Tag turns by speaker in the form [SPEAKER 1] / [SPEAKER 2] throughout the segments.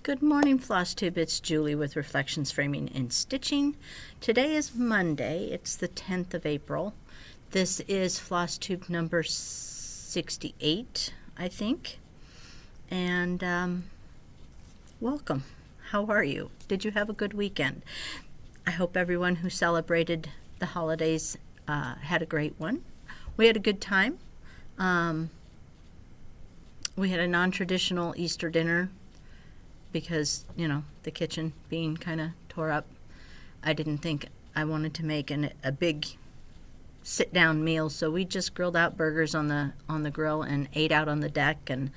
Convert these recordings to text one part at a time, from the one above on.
[SPEAKER 1] Good morning, Floss Tube. It's Julie with Reflections Framing and Stitching. Today is Monday. It's the 10th of April. This is Floss Tube number 68, I think. And welcome. How are you? Did you have a good weekend? I hope everyone who celebrated the holidays had a great one. We had a good time. We had a non-traditional Easter dinner because, the kitchen being kind of tore up. I didn't think I wanted to make a big sit-down meal, so we just grilled out burgers on the grill and ate out on the deck, and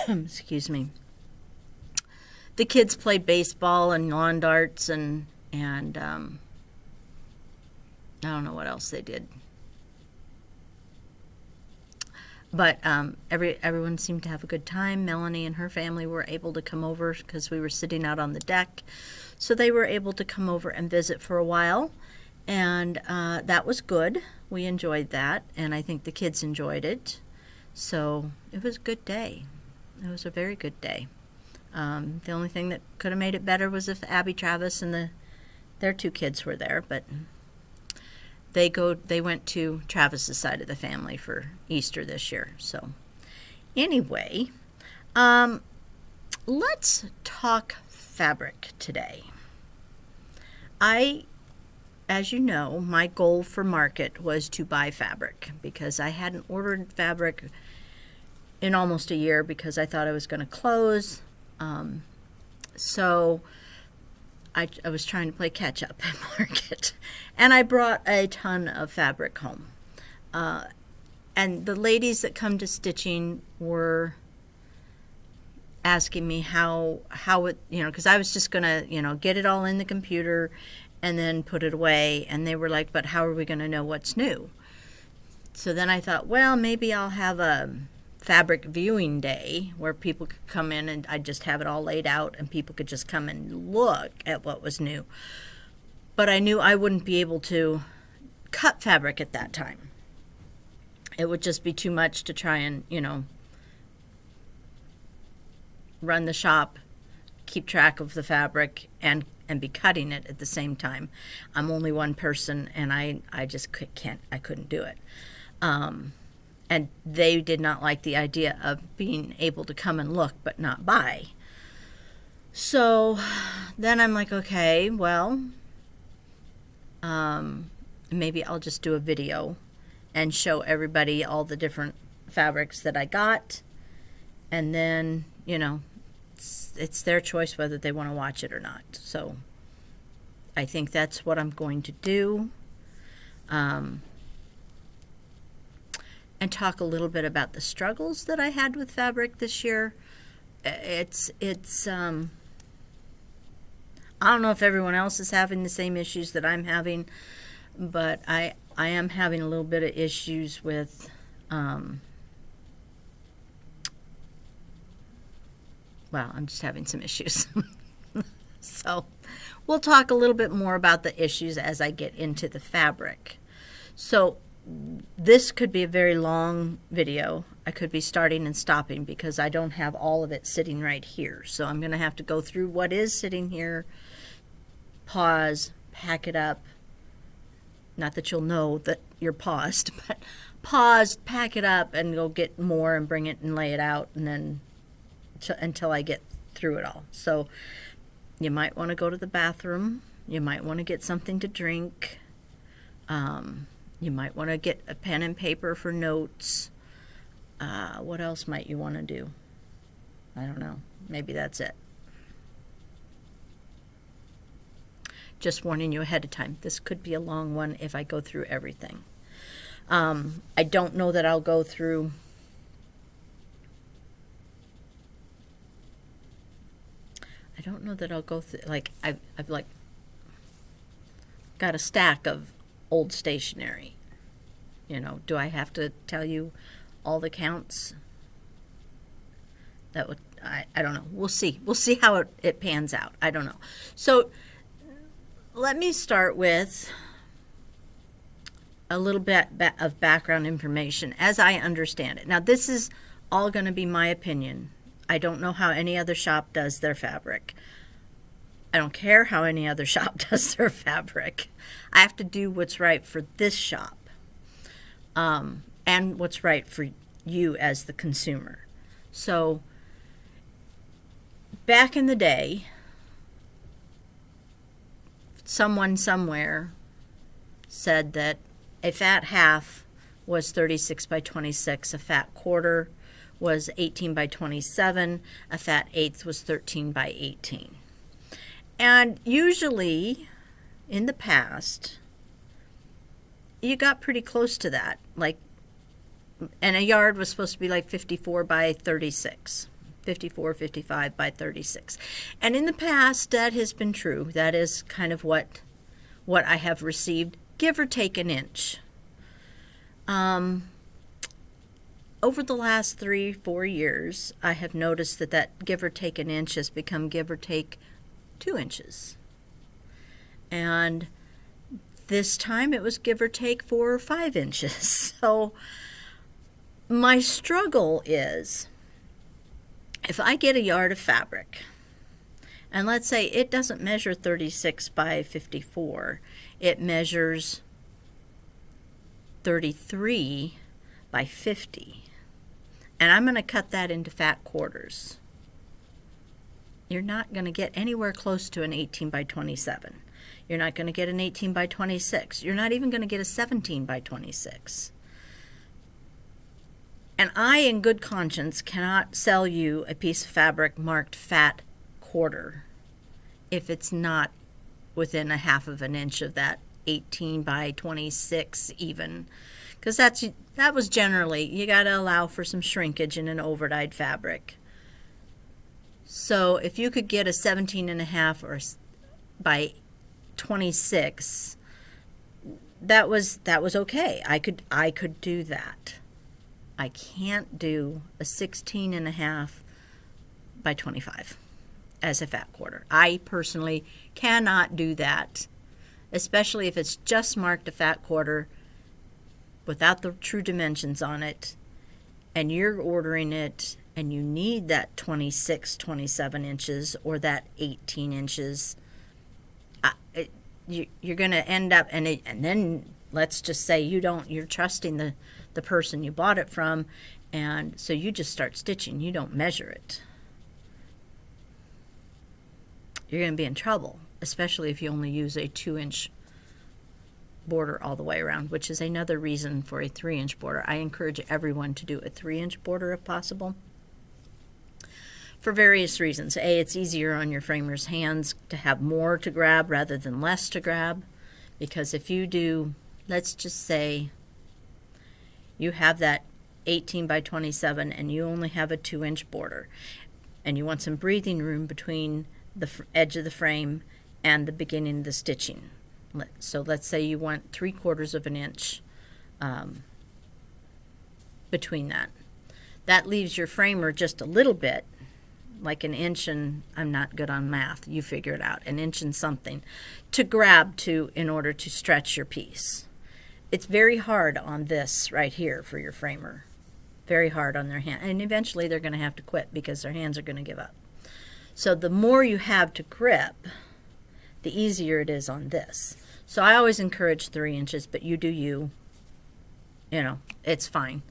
[SPEAKER 1] excuse me. The kids played baseball and lawn darts and I don't know what else they did. But everyone seemed to have a good time. Melanie and her family were able to come over because we were sitting out on the deck. So they were able to come over and visit for a while. And that was good. We enjoyed that. And I think the kids enjoyed it. So it was a good day. It was a very good day. The only thing that could have made it better was if Abby Travis and their two kids were there. But they went to Travis's side of the family for Easter this year. So anyway, let's talk fabric today. As you know, my goal for market was to buy fabric because I hadn't ordered fabric in almost a year because I thought I was going to close. So I was trying to play catch up at market, and I brought a ton of fabric home. And the ladies that come to stitching were asking me how it, because I was just gonna, get it all in the computer and then put it away. And they were like, but how are we gonna know what's new? So then I thought, well, maybe I'll have a fabric viewing day where people could come in and I'd just have it all laid out and people could just come and look at what was new. But I knew I wouldn't be able to cut fabric at that time. It would just be too much to try and, run the shop, keep track of the fabric, and be cutting it at the same time. I'm only one person and I just couldn't do it. And they did not like the idea of being able to come and look but not buy. So then I'm like, okay, well, maybe I'll just do a video and show everybody all the different fabrics that I got. And then, it's their choice whether they want to watch it or not. So I think that's what I'm going to do. And talk a little bit about the struggles that I had with fabric this year. It's I don't know if everyone else is having the same issues that I'm having, but I am having a little bit of issues with I'm just having some issues. So we'll talk a little bit more about the issues as I get into the fabric. So this could be a very long video. I could be starting and stopping because I don't have all of it sitting right here. So I'm going to have to go through what is sitting here, pause, pack it up. Not that you'll know that you're paused, but pause, pack it up, and go get more and bring it and lay it out, and then until I get through it all. So you might want to go to the bathroom. You might want to get something to drink. You might want to get a pen and paper for notes. What else might you want to do? I don't know. Maybe that's it. Just warning you ahead of time. This could be a long one if I go through everything. I don't know that I'll go through I've got a stack of old stationery. Do I have to tell you all the counts? That would, I don't know. We'll see. We'll see how it pans out. I don't know. So let me start with a little bit of background information as I understand it. Now, this is all going to be my opinion. I don't know how any other shop does their fabric. I don't care how any other shop does their fabric. I have to do what's right for this shop, and what's right for you as the consumer. So back in the day, someone somewhere said that a fat half was 36 by 26, a fat quarter was 18 by 27, a fat eighth was 13 by 18. And usually, in the past, you got pretty close to that. And a yard was supposed to be like 54 by 36. 54, 55 by 36. And in the past, that has been true. That is kind of what I have received, give or take an inch. Over the last 3-4 years, I have noticed that give or take an inch has become give or take 2 inches. And this time it was give or take 4 or 5 inches. So my struggle is, if I get a yard of fabric, and let's say it doesn't measure 36 by 54, it measures 33 by 50, and I'm going to cut that into fat quarters, you're not going to get anywhere close to an 18 by 27. You're not going to get an 18 by 26. You're not even going to get a 17 by 26. And I, in good conscience, cannot sell you a piece of fabric marked fat quarter if it's not within a half of an inch of that 18 by 26 even. Because that was generally, you got to allow for some shrinkage in an overdyed fabric. So if you could get a 17 and a half or by 26, that was okay. I could do that. I can't do a 16 and a half by 25 as a fat quarter. I personally cannot do that, especially if it's just marked a fat quarter without the true dimensions on it, and you're ordering it and you need that 26, 27 inches or that 18 inches. You're going to end up, and then let's just say you're trusting the person you bought it from, and so you just start stitching. You don't measure it. You're going to be in trouble, especially if you only use a 2-inch border all the way around, which is another reason for a 3-inch border. I encourage everyone to do a 3-inch border if possible, for various reasons. A, it's easier on your framer's hands to have more to grab rather than less to grab, because if you do, let's just say you have that 18 by 27 and you only have a 2-inch border, and you want some breathing room between the edge of the frame and the beginning of the stitching. So let's say you want 3/4 of an inch between that. That leaves your framer just a little bit, like an inch, and I'm not good on math, you figure it out, an inch and something, to grab to in order to stretch your piece. It's very hard on this right here for your framer. Very hard on their hand. And eventually they're going to have to quit because their hands are going to give up. So the more you have to grip, the easier it is on this. So I always encourage 3 inches, but you do you. You know, it's fine.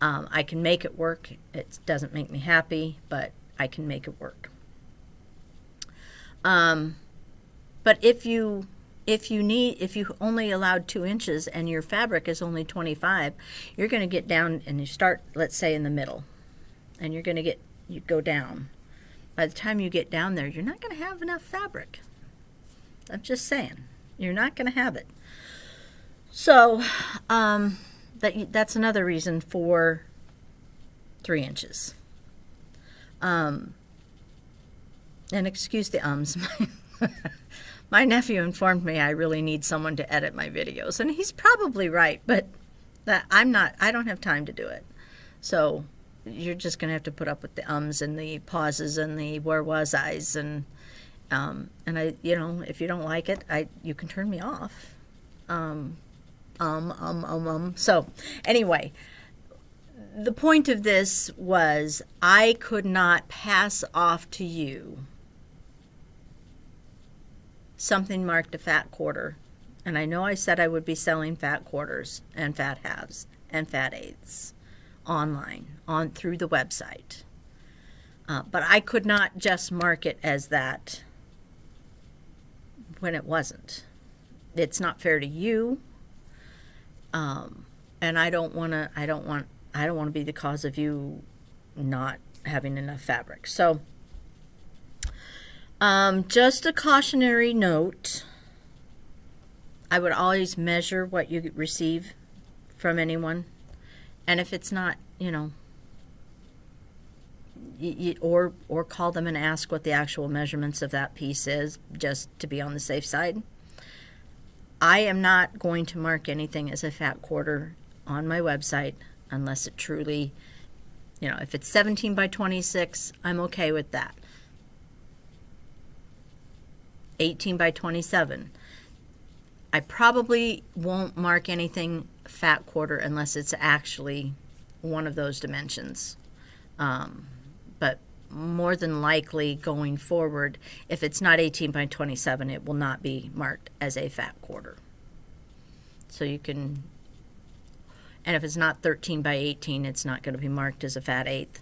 [SPEAKER 1] I can make it work. It doesn't make me happy, but I can make it work. But if you only allowed 2 inches and your fabric is only 25, you're going to get down and you start, let's say, in the middle, and you go down. By the time you get down there, you're not going to have enough fabric. I'm just saying, you're not going to have it. So that's another reason for 3 inches. And excuse the ums. My nephew informed me I really need someone to edit my videos, and he's probably right, but I don't have time to do it. So you're just going to have to put up with the ums and the pauses and the where was I's, and I, if you don't like it, you can turn me off. So anyway, the point of this was I could not pass off to you something marked a fat quarter. And I know I said I would be selling fat quarters and fat halves and fat eighths online through the website. But I could not just mark it as that when it wasn't. It's not fair to you. And I don't want to be the cause of you not having enough fabric. So just a cautionary note. I would always measure what you receive from anyone. And if it's not, or call them and ask what the actual measurements of that piece is, just to be on the safe side. I am not going to mark anything as a fat quarter on my website unless it truly, if it's 17 by 26, I'm okay with that. 18 by 27. I probably won't mark anything fat quarter unless it's actually one of those dimensions. But more than likely going forward, if it's not 18 by 27, it will not be marked as a fat quarter. So you can, and if it's not 13 by 18, it's not going to be marked as a fat eighth.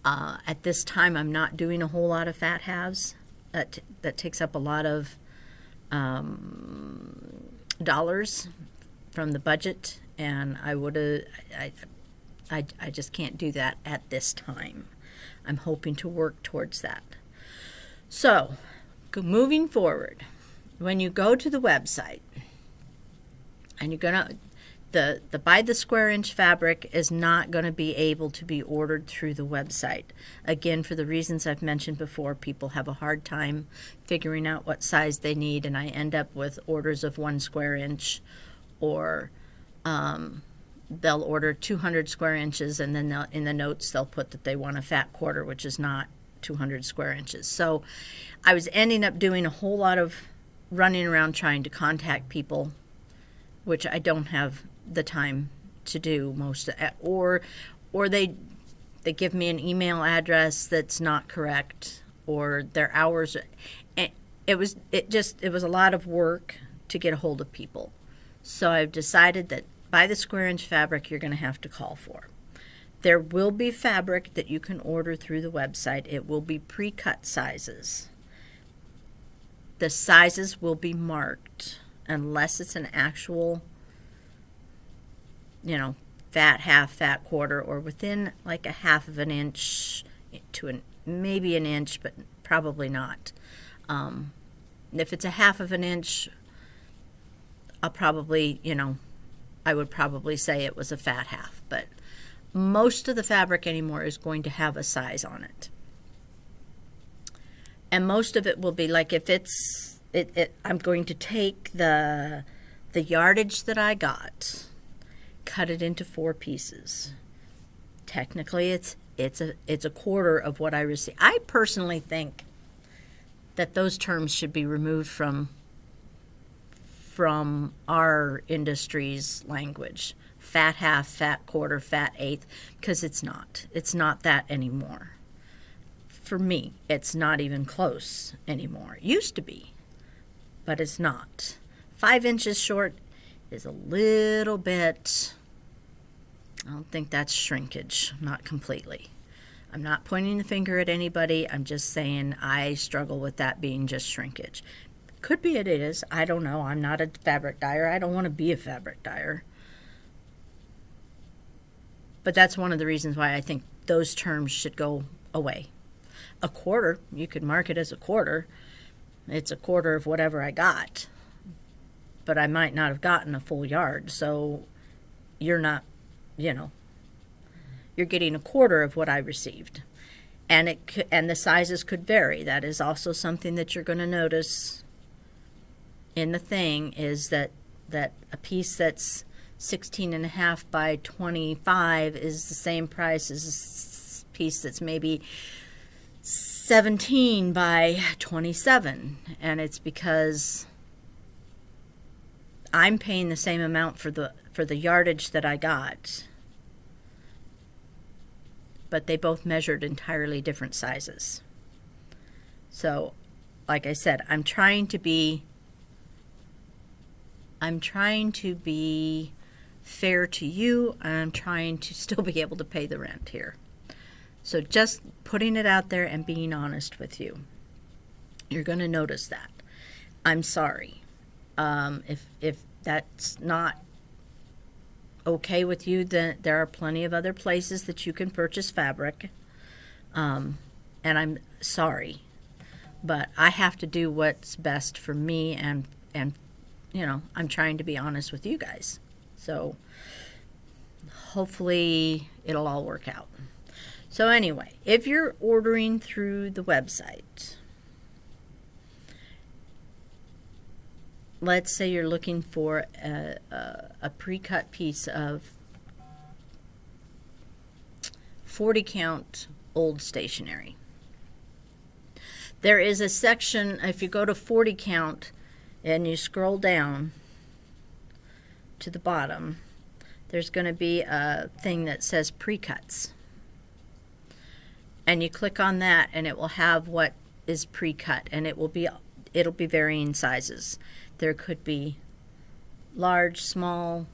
[SPEAKER 1] At this time, I'm not doing a whole lot of fat halves. That takes up a lot of dollars from the budget, and I just can't do that at this time. I'm hoping to work towards that. So, moving forward, when you go to the website, and you're gonna, the by the square inch fabric is not going to be able to be ordered through the website. Again, for the reasons I've mentioned before, people have a hard time figuring out what size they need, and I end up with orders of 1 square inch, or they'll order 200 square inches, and then in the notes they'll put that they want a fat quarter, which is not 200 square inches. So I was ending up doing a whole lot of running around trying to contact people, which I don't have the time to do most of it, or they give me an email address that's not correct, or their hours. It was a lot of work to get a hold of people. So I've decided that by the square inch fabric you're going to have to call for. There will be fabric that you can order through the website. It will be pre-cut sizes. The sizes will be marked unless it's an actual, fat half, fat quarter, or within like a half of an inch to maybe an inch, but probably not. If it's a half of an inch, I'll probably, I would probably say it was a fat half, but most of the fabric anymore is going to have a size on it. And most of it will be like, if I'm going to take the yardage that I got, cut it into 4 pieces. Technically, it's a quarter of what I receive. I personally think that those terms should be removed from our industry's language. Fat half, fat quarter, fat eighth, because it's not that anymore. For me, it's not even close anymore. It used to be, but it's not. 5 inches short is a little bit, I don't think that's shrinkage, not completely. I'm not pointing the finger at anybody. I'm just saying I struggle with that being just shrinkage. Could be it is. I don't know. I'm not a fabric dyer. I don't want to be a fabric dyer. But that's one of the reasons why I think those terms should go away. A quarter, you could mark it as a quarter. It's a quarter of whatever I got. But I might not have gotten a full yard. So you're not, you're getting a quarter of what I received. And the sizes could vary. That is also something that you're going to notice in the thing, is that a piece that's 16.5 by 25 is the same price as a piece that's maybe 17 by 27. And it's because I'm paying the same amount for the yardage that I got, but they both measured entirely different sizes. So, like I said, I'm trying to be fair to you, and I'm trying to still be able to pay the rent here. So just putting it out there and being honest with you. You're going to notice that. I'm sorry. If that's not okay with you, then there are plenty of other places that you can purchase fabric. And I'm sorry. But I have to do what's best for me, and you know, I'm trying to be honest with you guys. So hopefully it'll all work out. So anyway, if you're ordering through the website, let's say you're looking for a pre-cut piece of 40 count old stationery. There is a section, if you go to 40 count and you scroll down to the bottom, there's going to be a thing that says pre-cuts. And you click on that and it will have what is pre-cut, and it'll be varying sizes. There could be large, small,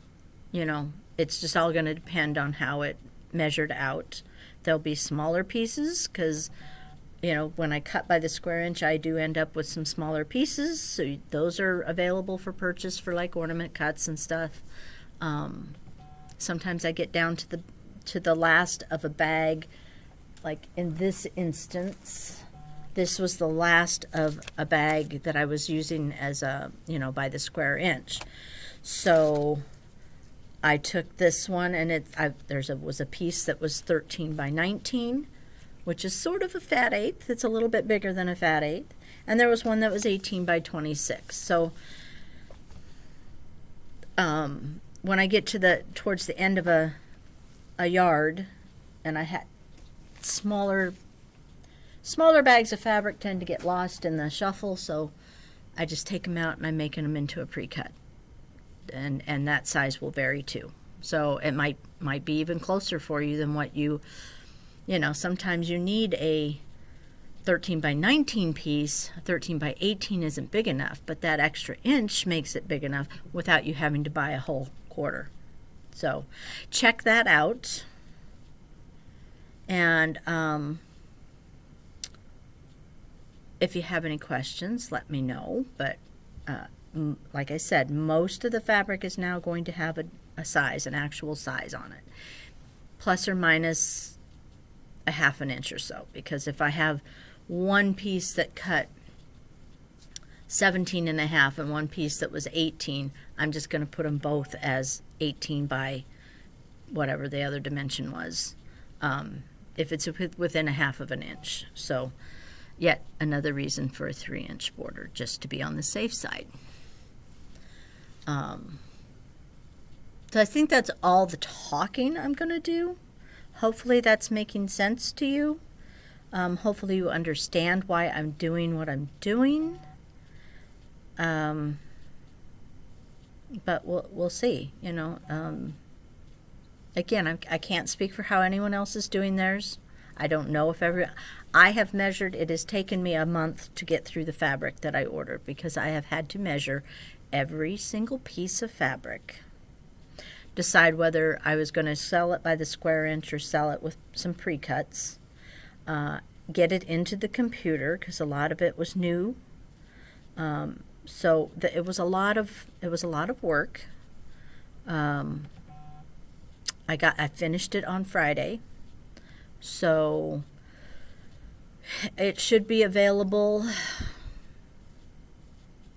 [SPEAKER 1] you know, it's just all going to depend on how it measured out. There'll be smaller pieces because, you know, when I cut by the square inch, I do end up with some smaller pieces. So those are available for purchase for like ornament cuts and stuff. Sometimes I get down to the last of a bag. Like in this instance, this was the last of a bag that I was using as a, you know, by the square inch. So I took this one, and was a piece that was 13 by 19, which is sort of a fat eighth. It's a little bit bigger than a fat eighth. And there was one that was 18 by 26. So when I get towards the end of a yard, and I had smaller bags of fabric tend to get lost in the shuffle, so I just take them out and I'm making them into a pre-cut, and that size will vary too. So it might be even closer for you than what you know. Sometimes you need a 13 by 19 piece. A 13 by 18 isn't big enough, but that extra inch makes it big enough without you having to buy a whole quarter. So check that out. And if you have any questions, let me know. But like I said, most of the fabric is now going to have a size, an actual size on it, plus or minus a half an inch or so. Because if I have one piece that cut 17 and a half and one piece that was 18, I'm just going to put them both as 18 by whatever the other dimension was. If it's within a half of an inch. So yet another reason for a 3-inch border, just to be on the safe side. So I think that's all the talking I'm going to do. Hopefully that's making sense to you. Hopefully you understand why I'm doing what I'm doing. But we'll see, you know. Again, I can't speak for how anyone else is doing theirs. I don't know if I have measured. It has taken me a month to get through the fabric that I ordered, because I have had to measure every single piece of fabric, decide whether I was going to sell it by the square inch or sell it with some pre-cuts, get it into the computer, because a lot of it was new. So it was a lot of work. I finished it on Friday, so it should be available.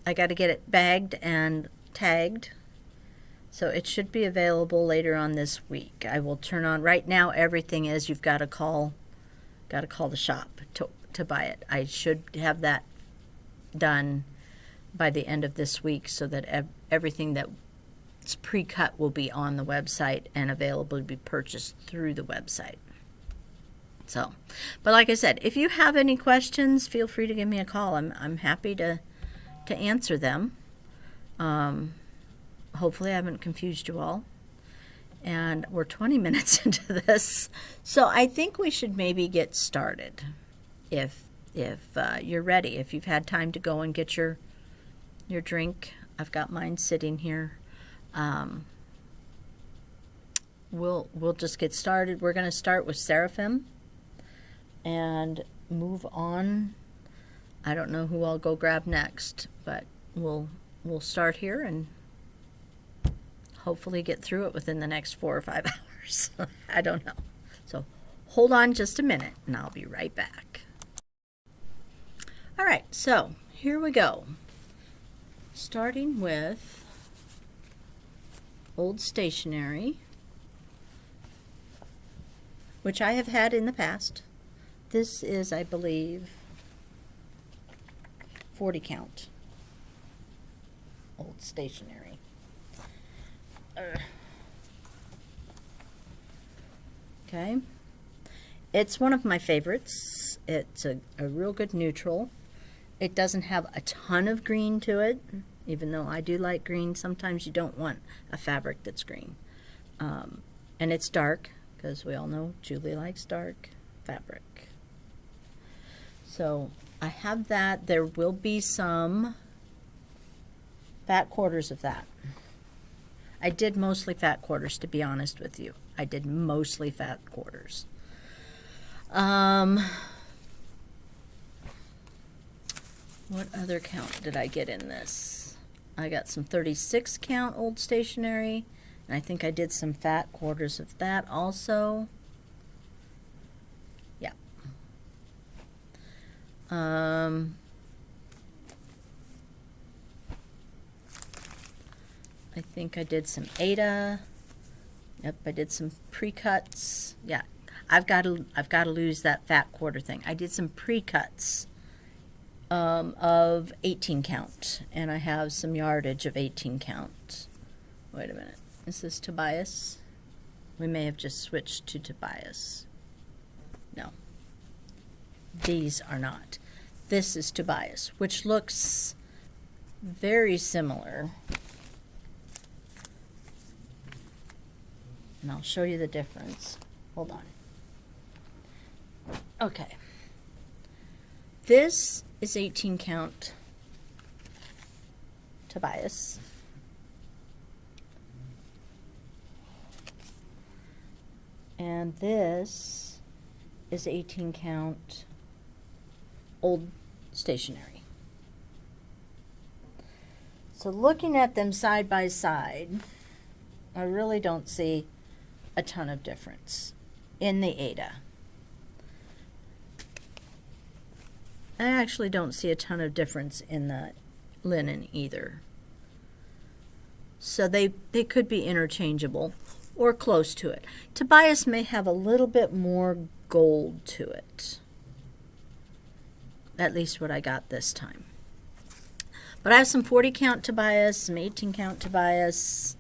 [SPEAKER 1] I got to get it bagged and tagged, so it should be available later on this week. I will turn on. Right now, everything is you've got to call the shop to buy it. I should have that done by the end of this week, so that everything that's pre-cut will be on the website and available to be purchased through the website. So, but like I said, if you have any questions, feel free to give me a call. I'm happy to answer them. Hopefully I haven't confused you all. And we're 20 minutes into this, so I think we should maybe get started. If you're ready, if you've had time to go and get your drink, I've got mine sitting here. We'll just get started. We're going to start with Seraphim and move on. I don't know who I'll go grab next, but we'll start here and hopefully get through it within the next 4 or 5 hours. I don't know. So hold on just a minute and I'll be right back. All right, so here we go. Starting with old stationery, which I have had in the past. This is, I believe, 40 count old stationery. Okay, it's one of my favorites. It's a real good neutral. It doesn't have a ton of green to it, even though I do like green. Sometimes you don't want a fabric that's green. And it's dark, because we all know Julie likes dark fabric. So I have that. There will be some fat quarters of that. I did mostly fat quarters, to be honest with you. I did mostly fat quarters. What other count did I get in this? I got some 36 count old stationery, and I think I did some fat quarters of that also. Yeah. I think I did some Ada. Yep, I did some pre-cuts. Yeah, I've got to lose that fat quarter thing. I did some pre-cuts of 18 count, and I have some yardage of 18 count. Wait a minute, is this Tobias? We may have just switched to Tobias. No, these are not. This is Tobias, which looks very similar. And I'll show you the difference. Hold on. Okay. This is 18 count Tobias. And this is 18 count old stationery. So looking at them side by side, I really don't see a ton of difference in the Ada. I actually don't see a ton of difference in the linen either. So they could be interchangeable or close to it. Tobias may have a little bit more gold to it. At least what I got this time. But I have some 40 count Tobias, some 18 count Tobias,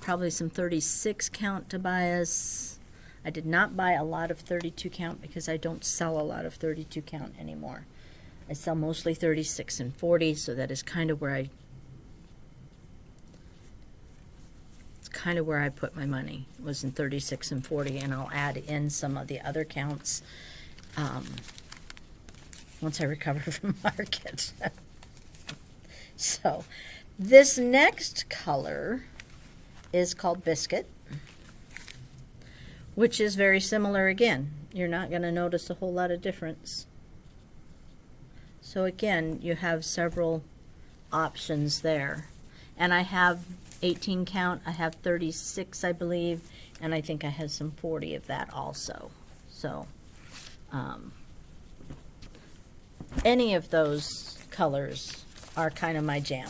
[SPEAKER 1] probably some 36 count Tobias. I did not buy a lot of 32 count because I don't sell a lot of 32 count anymore. I sell mostly 36 and 40, so that is kind of where I put my money, was in 36 and 40, and I'll add in some of the other counts once I recover from market. So this next color is called Biscuit, which is very similar again. You're not going to notice a whole lot of difference. So again, you have several options there. And I have 18 count, I have 36, I believe, and I think I have some 40 of that also. So any of those colors are kind of my jam.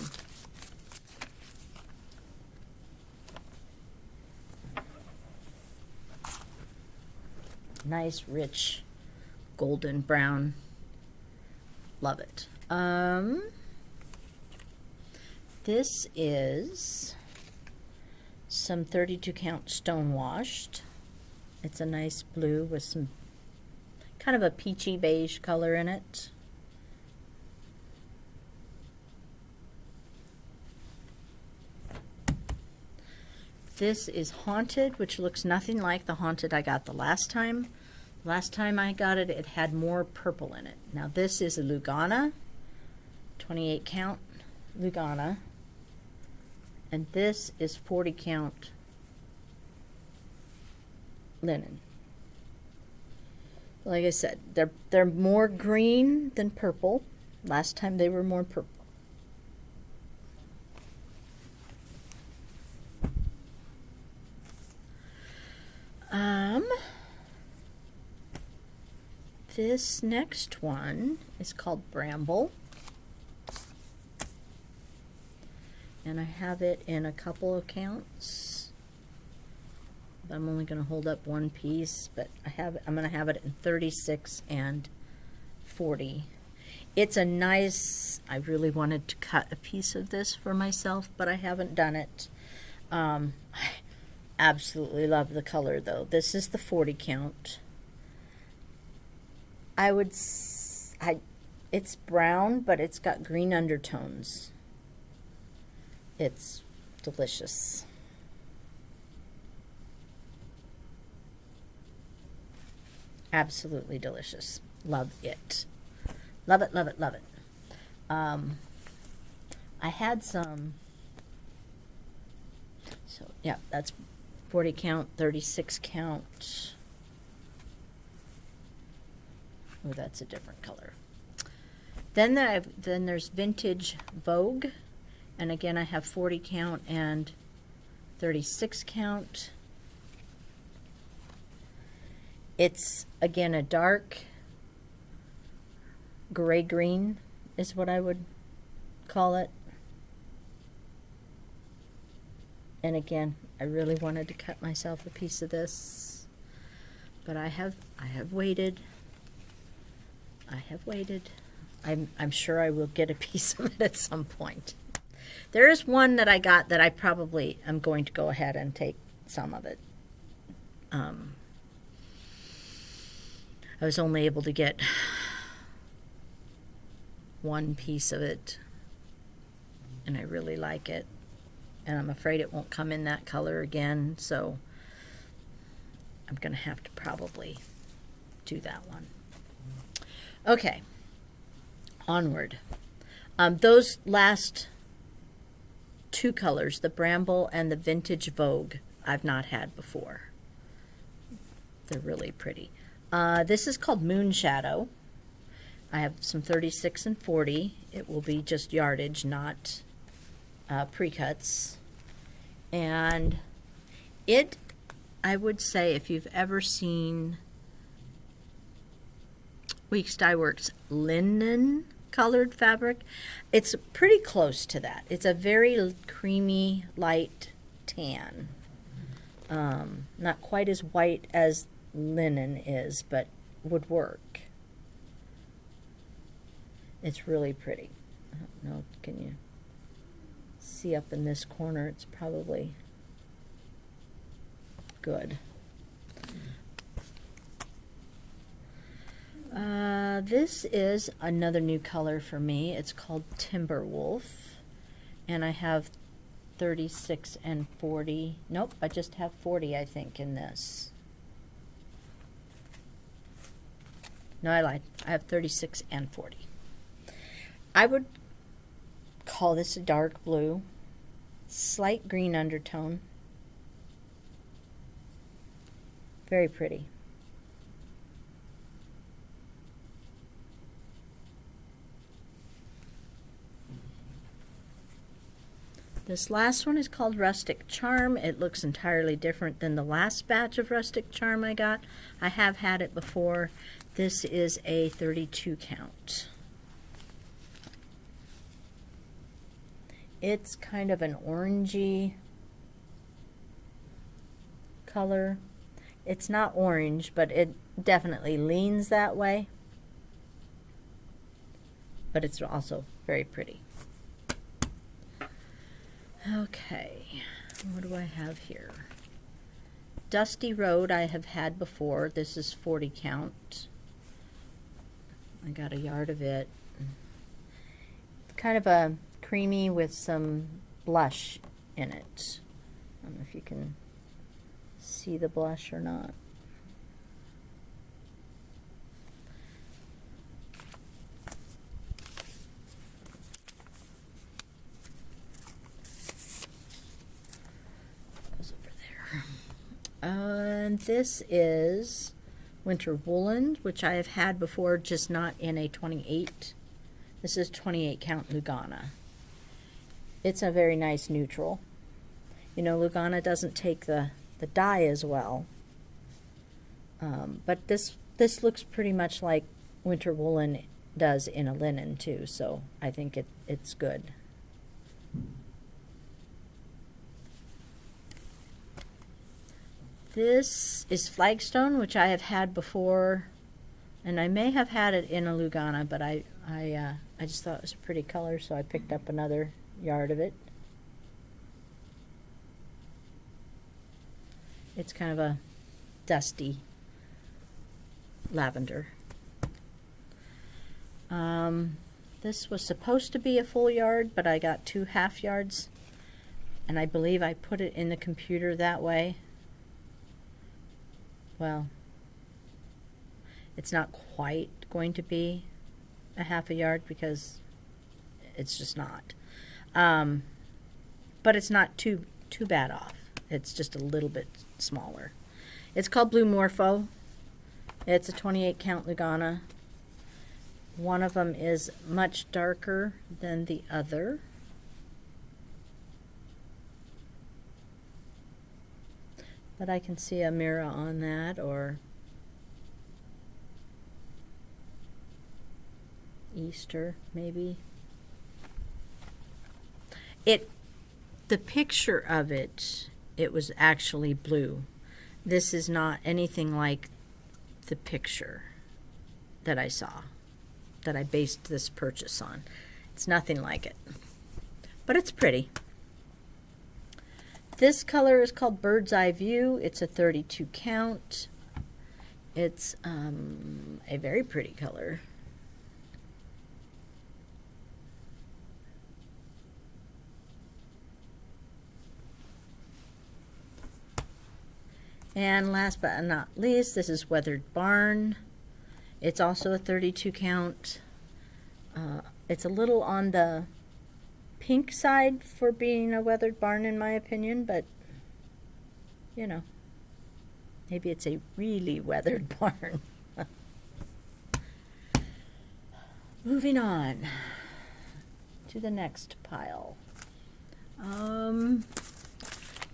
[SPEAKER 1] Nice, rich, golden brown. Love it. This is some 32 count stone washed. It's a nice blue with some kind of a peachy beige color in it. This is Haunted, which looks nothing like the Haunted I got the last time. Last time I got it, it had more purple in it. Now this is a Lugana, 28 count Lugana, and this is 40 count linen. Like I said, they're more green than purple. Last time they were more purple. This next one is called Bramble. And I have it in a couple of counts. I'm only going to hold up one piece, but I'm going to have it in 36 and 40. It's a nice, I really wanted to cut a piece of this for myself, but I haven't done it. I absolutely love the color though. This is the 40 count. It's brown, but it's got green undertones. It's delicious. Absolutely delicious. Love it. Love it, love it, love it. I had some, so yeah, that's 40 count, 36 count. Oh, that's a different color. Then there's Vintage Vogue, and again I have 40 count and 36 count. It's again a dark gray green is what I would call it. And again, I really wanted to cut myself a piece of this, but I have waited. I have waited. I'm sure I will get a piece of it at some point. There is one that I got that I probably am going to go ahead and take some of it. I was only able to get one piece of it, and I really like it. And I'm afraid it won't come in that color again, so I'm going to have to probably do that one. Okay, onward. Those last two colors, the Bramble and the Vintage Vogue, I've not had before. They're really pretty. This is called Moon Shadow. I have some 36 and 40. It will be just yardage, not pre-cuts. And it, I would say, if you've ever seen Weeks Dye Works linen colored fabric, it's pretty close to that. It's a very creamy, light tan. Not quite as white as linen is, but would work. It's really pretty. I don't know, can you see up in this corner? It's probably good. This is another new color for me. It's called Timberwolf, and I have 36 and 40. Nope, I just have 40, I think, in this. No, I lied. I have 36 and 40. I would call this a dark blue, slight green undertone. Very pretty. This last one is called Rustic Charm. It looks entirely different than the last batch of Rustic Charm I got. I have had it before. This is a 32 count. It's kind of an orangey color. It's not orange, but it definitely leans that way. But it's also very pretty. Okay, what do I have here? Dusty Road I have had before. This is 40 count. I got a yard of it. Kind of a creamy with some blush in it. I don't know if you can see the blush or not. Goes over there. And this is Winter Woolen, which I have had before, just not in a 28. This is 28 count Lugana. It's a very nice neutral. You know, Lugana doesn't take the dye as well. But this looks pretty much like Winter Woolen does in a linen too, so I think it's good. This is Flagstone, which I have had before, and I may have had it in a Lugana, but I just thought it was a pretty color, so I picked up another yard of it. It's kind of a dusty lavender. This was supposed to be a full yard, but I got 2 half yards, and I believe I put it in the computer that way. Well, it's not quite going to be a half a yard because it's just not. But it's not too bad off. It's just a little bit smaller. It's called Blue Morpho. It's a 28 count Lugana. One of them is much darker than the other. But I can see a mirror on that, or Easter maybe. The picture of it was actually blue. This is not anything like the picture that I saw, that I based this purchase on. It's nothing like it, but it's pretty. This color is called Bird's Eye View. It's a 32 count. It's a very pretty color. And last but not least, this is Weathered Barn. It's also a 32 count. It's a little on the pink side for being a Weathered Barn in my opinion, but you know, maybe it's a really weathered barn. Moving on to the next pile.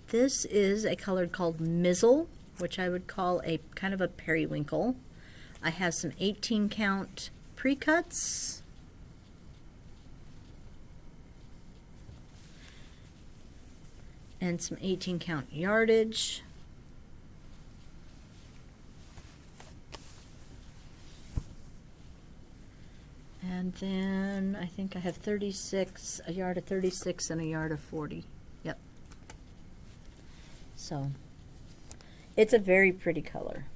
[SPEAKER 1] This is a color called Mizzle, which I would call a kind of a periwinkle. I have some 18 count pre-cuts. And some 18 count yardage. And then I think I have 36, a yard of 36 and a yard of 40. Yep. So it's a very pretty color.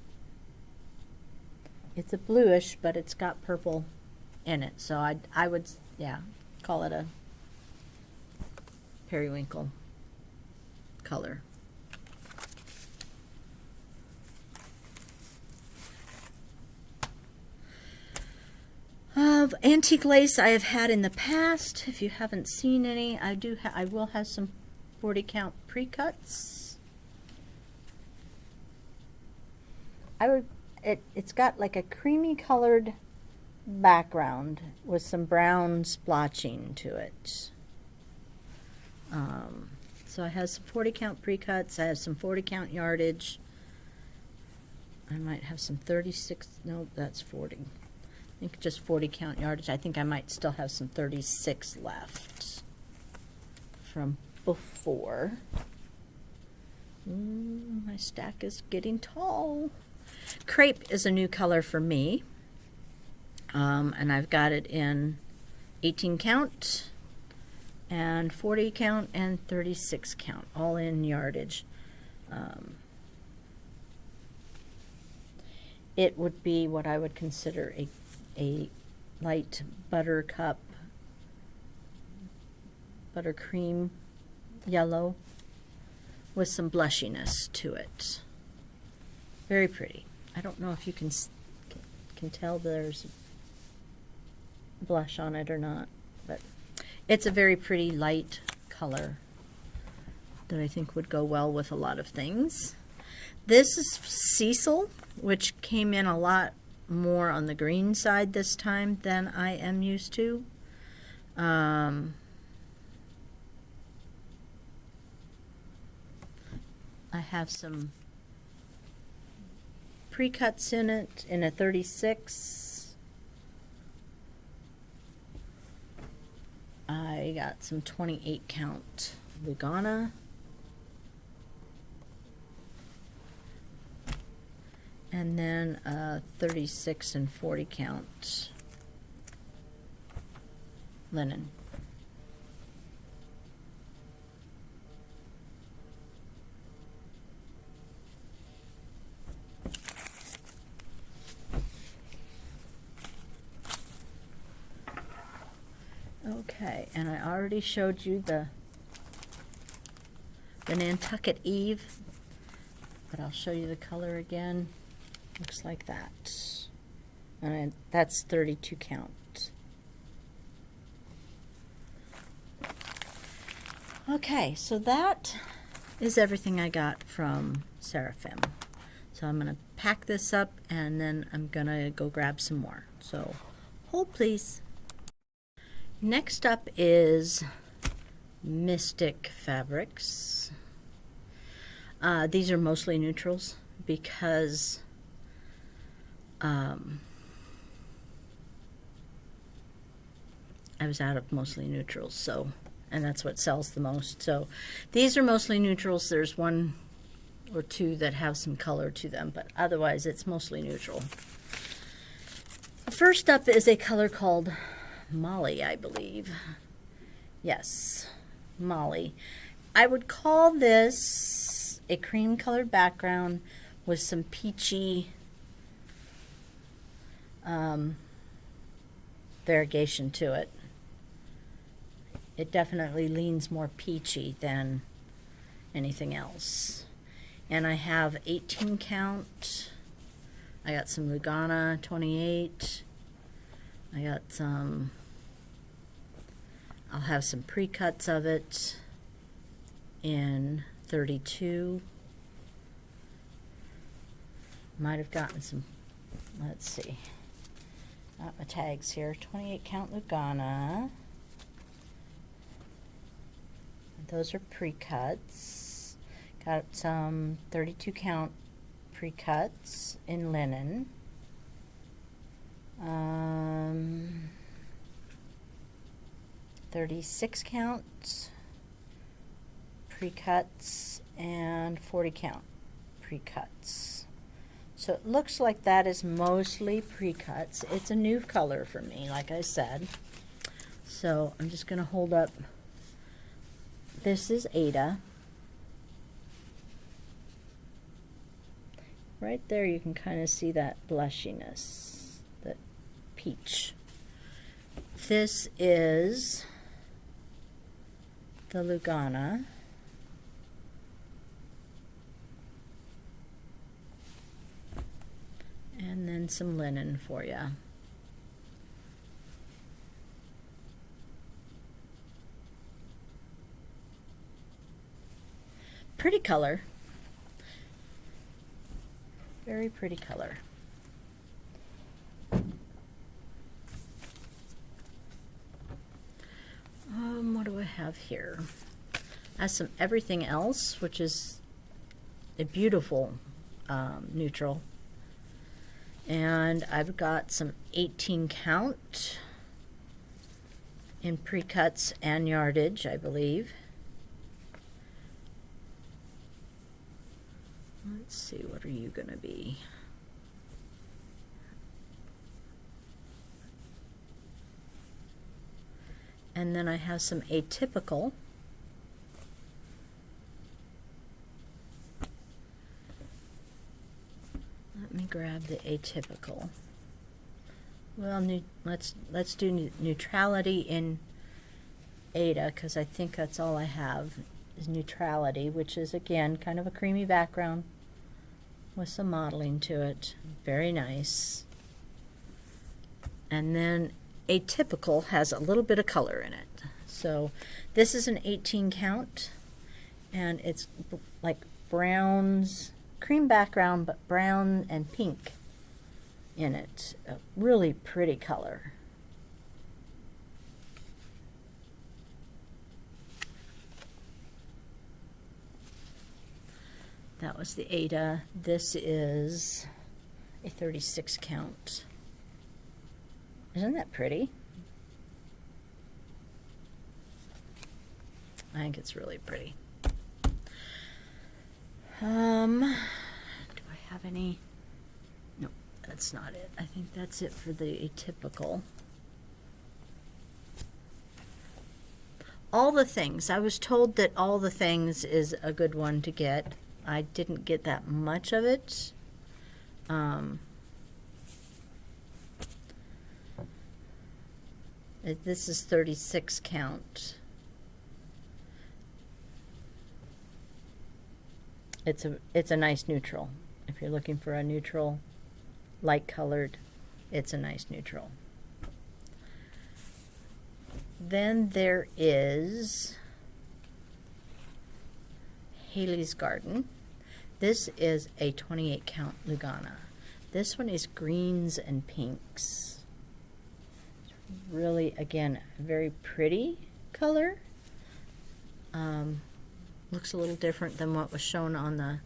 [SPEAKER 1] It's a bluish, but it's got purple in it. So I would, yeah, call it a periwinkle color. Antique lace I have had in the past. If you haven't seen any, I will have some 40 count pre-cuts. It's got like a creamy colored background with some brown splotching to it. So I have some 40 count pre-cuts. I have some 40 count yardage. I might have some 36. No, that's 40. I think just 40 count yardage. I think I might still have some 36 left from before. My stack is getting tall. Crepe is a new color for me. And I've got it in 18 count and 40 count and 36 count, all in yardage. It would be what I would consider a light buttercup, buttercream yellow with some blushiness to it. Very pretty. I don't know if you can tell there's blush on it or not, but it's a very pretty light color that I think would go well with a lot of things. This is Cecil, which came in a lot more on the green side this time than I am used to. I have some pre-cuts in it in a 36. I got some 28 count Lugana. And then a 36 and 40 count linen. Okay, and I already showed you the Nantucket Eve, but I'll show you the color again. Looks like that. And that's 32 count. Okay, so that is everything I got from Seraphim. So I'm going to pack this up and then I'm going to go grab some more. So hold please. Next up is Mystic Fabrics. These are mostly neutrals because I was out of mostly neutrals, so, and that's what sells the most. So these are mostly neutrals. There's one or two that have some color to them, but otherwise it's mostly neutral. First up is a color called Molly, I believe. Yes, Molly. I would call this a cream colored background with some peachy variegation to it. It definitely leans more peachy than anything else. And I have 18 count. I got some Lugana 28. I got some, I'll have some pre-cuts of it in 32. Might have gotten some, let's see, got my tags here. 28 count Lugana. Those are pre-cuts. Got some 32 count pre-cuts in linen. 36 count pre-cuts and 40 count pre-cuts. So it looks like that is mostly pre-cuts. It's a new color for me, like I said. So I'm just going to hold up. This is Ada. Right there you can kind of see that blushiness, that peach. This is the Lugana. And then some linen for you. Pretty color. Very pretty color. What do I have here? I have some Everything Else, which is a beautiful neutral. And I've got some 18 count in pre-cuts and yardage, I believe. Let's see, what are you going to be? And then I have some Atypical. Let me grab the Atypical. Well, let's do neutrality in Ada, because I think that's all I have is Neutrality, which is again kind of a creamy background with some modeling to it. Very nice. And then Atypical has a little bit of color in it. So this is an 18 count, and it's like browns, cream background, but brown and pink in it. A really pretty color. That was the Ada. This is a 36 count. Isn't that pretty? I think it's really pretty. Do I have any? No, that's not it. I think that's it for the Atypical. All the Things. I was told that All the Things is a good one to get. I didn't get that much of it. This is 36 count. It's a nice neutral. If you're looking for a neutral, light colored, it's a nice neutral. Then there is Haley's Garden. This is a 28 count Lugana. This one is greens and pinks. Really, again, a very pretty color. Looks a little different than what was shown on the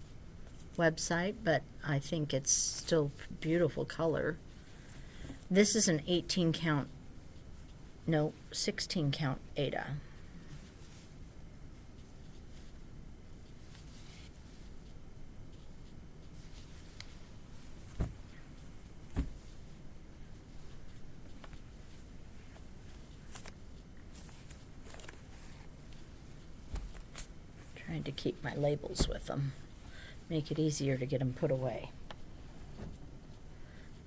[SPEAKER 1] website, but I think it's still beautiful color. This is an 18 count, no, 16 count Ada. Trying to keep my labels with them, make it easier to get them put away.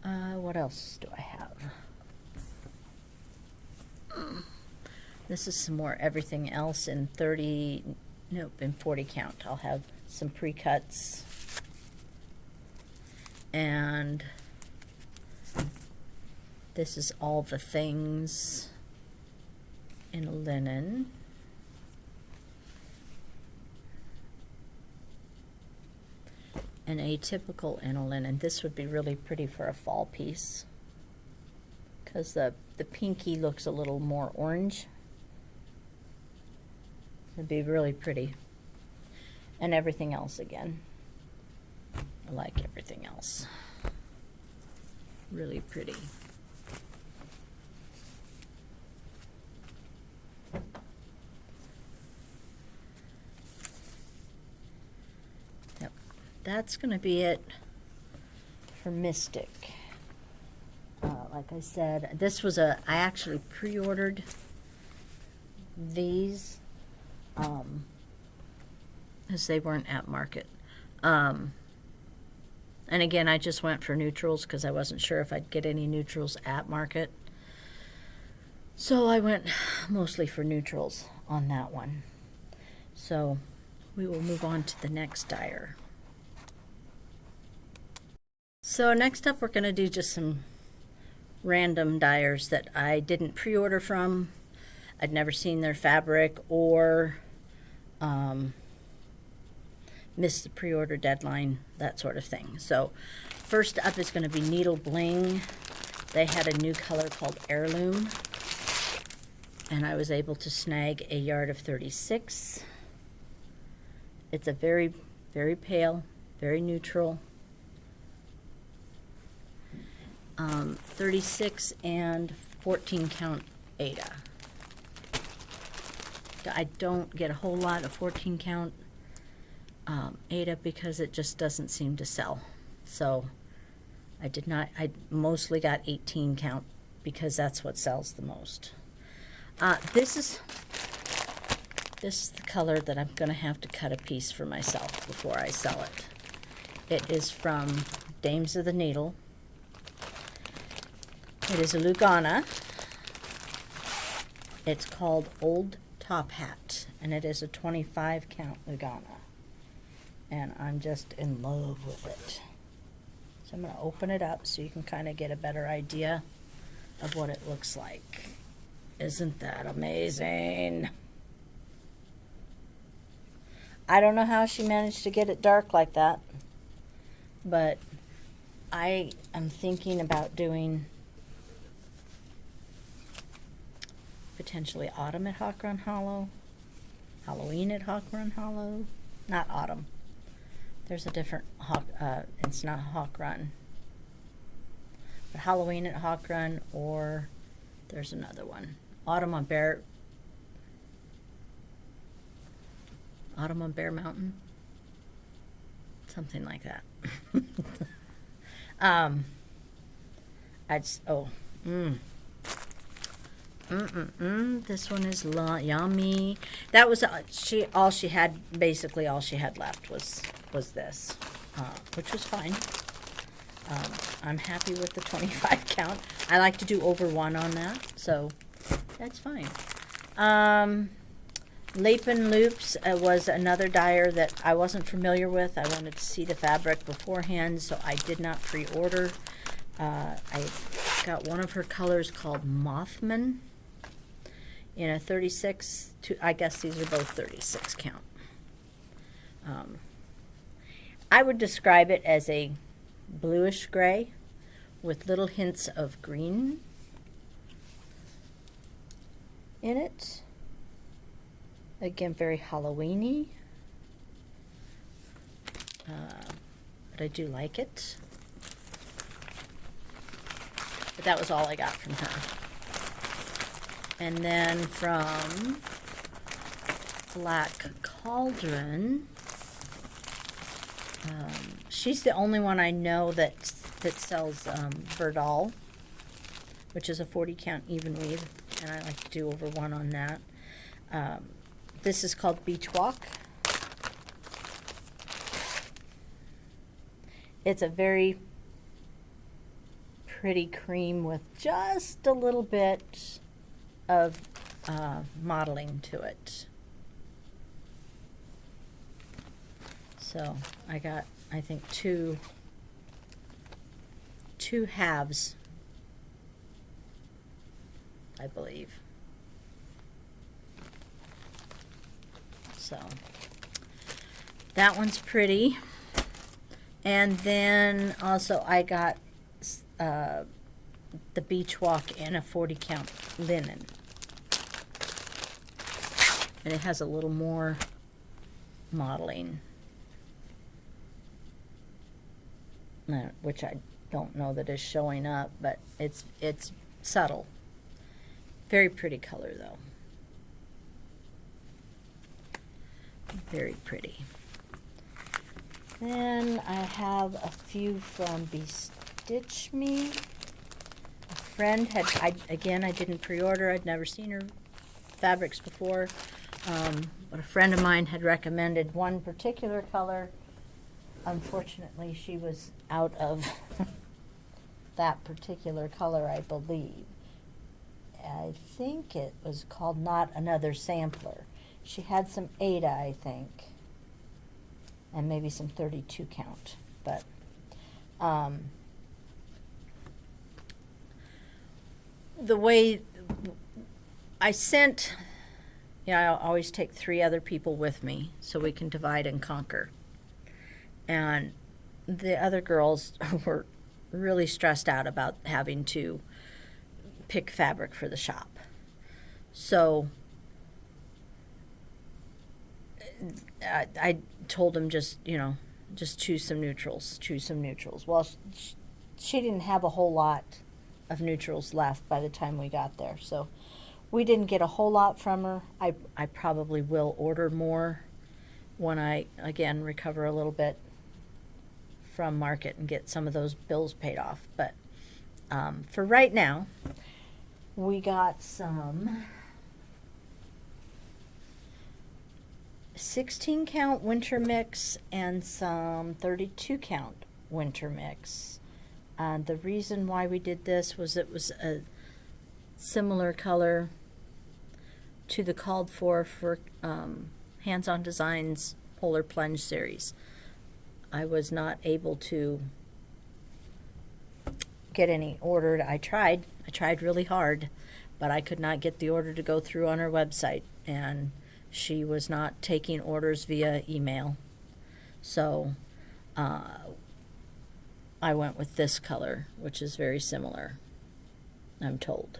[SPEAKER 1] What else do I have? This is some more Everything Else in 30, nope, in 40 count. I'll have some pre-cuts. And this is All the Things in a linen. An Atypical in a linen. This would be really pretty for a fall piece because the pinky looks a little more orange. It'd be really pretty. And Everything Else again. I like Everything Else. Really pretty. That's going to be it for Mystic. Like I said, this was I actually pre-ordered these as they weren't at market. And again, I just went for neutrals because I wasn't sure if I'd get any neutrals at market. So I went mostly for neutrals on that one. So we will move on to the next dyer. So next up, we're going to do just some random dyers that I didn't pre-order from. I'd never seen their fabric or missed the pre-order deadline, that sort of thing. So first up is going to be Needle Bling. They had a new color called Heirloom, and I was able to snag a yard of 36. It's a very, very pale, very neutral. 36 and 14 count Ada. I don't get a whole lot of 14 count Ada because it just doesn't seem to sell. So I mostly got 18 count because that's what sells the most. This is the color that I'm going to have to cut a piece for myself before I sell it. It is from Dames of the Needle. It is a Lugana. It's called Old top hat, and it is a 25 count Lugana, and I'm just in love with it. So I'm going to open it up so you can kind of get a better idea of what it looks like. Isn't that amazing? I don't know how she managed to get it dark like that, but I am thinking about doing potentially autumn at Hawk Run Hollow, Halloween at Hawk Run Hollow, not autumn. There's a different Hawk, it's not Hawk Run, but Halloween at Hawk Run, or there's another one. Autumn on Bear Mountain, something like that. This one is yummy. That was all she had left was this, which was fine. I'm happy with the 25 count. I like to do over 1 on that, so that's fine. Lapin Loops was another dyer that I wasn't familiar with. I wanted to see the fabric beforehand, so I did not pre-order. I got one of her colors called Mothman in a 36, I guess these are both 36 count. I would describe it as a bluish gray with little hints of green in it. Again, very Halloween-y, but I do like it. But that was all I got from her. And then from Black Cauldron, she's the only one I know that sells Verdal, which is a 40 count even weave, and I like to do over 1 on that. This is called Beach Walk. It's a very pretty cream with just a little bit of modeling to it. So I got, I think, two halves, I believe. So that one's pretty. And then also I got the Beach Walk in a 40 count linen. And it has a little more modeling, which I don't know that is showing up, but it's subtle. Very pretty color though. Very pretty. Then I have a few from Bestitch Me. A friend had, I didn't pre-order. I'd never seen her fabrics before. But a friend of mine had recommended one particular color. Unfortunately, she was out of that particular color, I believe. I think it was called Not Another Sampler. She had some Ada, I think, and maybe some 32 count, but the way I sent, I always take 3 other people with me so we can divide and conquer. And the other girls were really stressed out about having to pick fabric for the shop. So I told them just choose some neutrals. Well, she didn't have a whole lot of neutrals left by the time we got there. So we didn't get a whole lot from her. I probably will order more when I, again, recover a little bit from market and get some of those bills paid off. But for right now, we got some 16 count winter mix and some 32 count winter mix. The reason why we did this was it was a similar color to the called for Hands-On Designs Polar Plunge series. I was not able to get any ordered. I tried really hard, but I could not get the order to go through on her website, and she was not taking orders via email. So I went with this color, which is very similar, I'm told.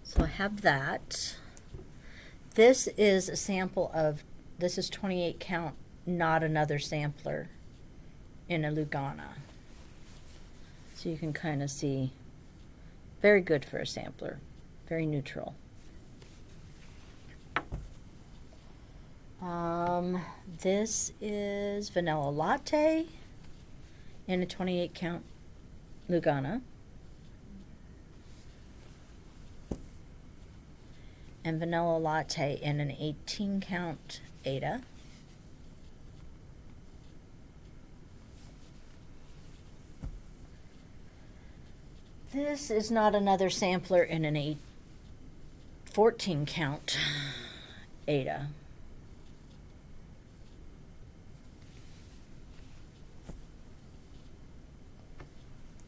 [SPEAKER 1] So I have that. This is a sample of, this is 28 count, not another sampler in a Lugana. So you can kind of see, very good for a sampler, very neutral. This is Vanilla Latte in a 28 count Lugana. And Vanilla Latte in an 18 count Ada. This is not another sampler in an 14 count Ada.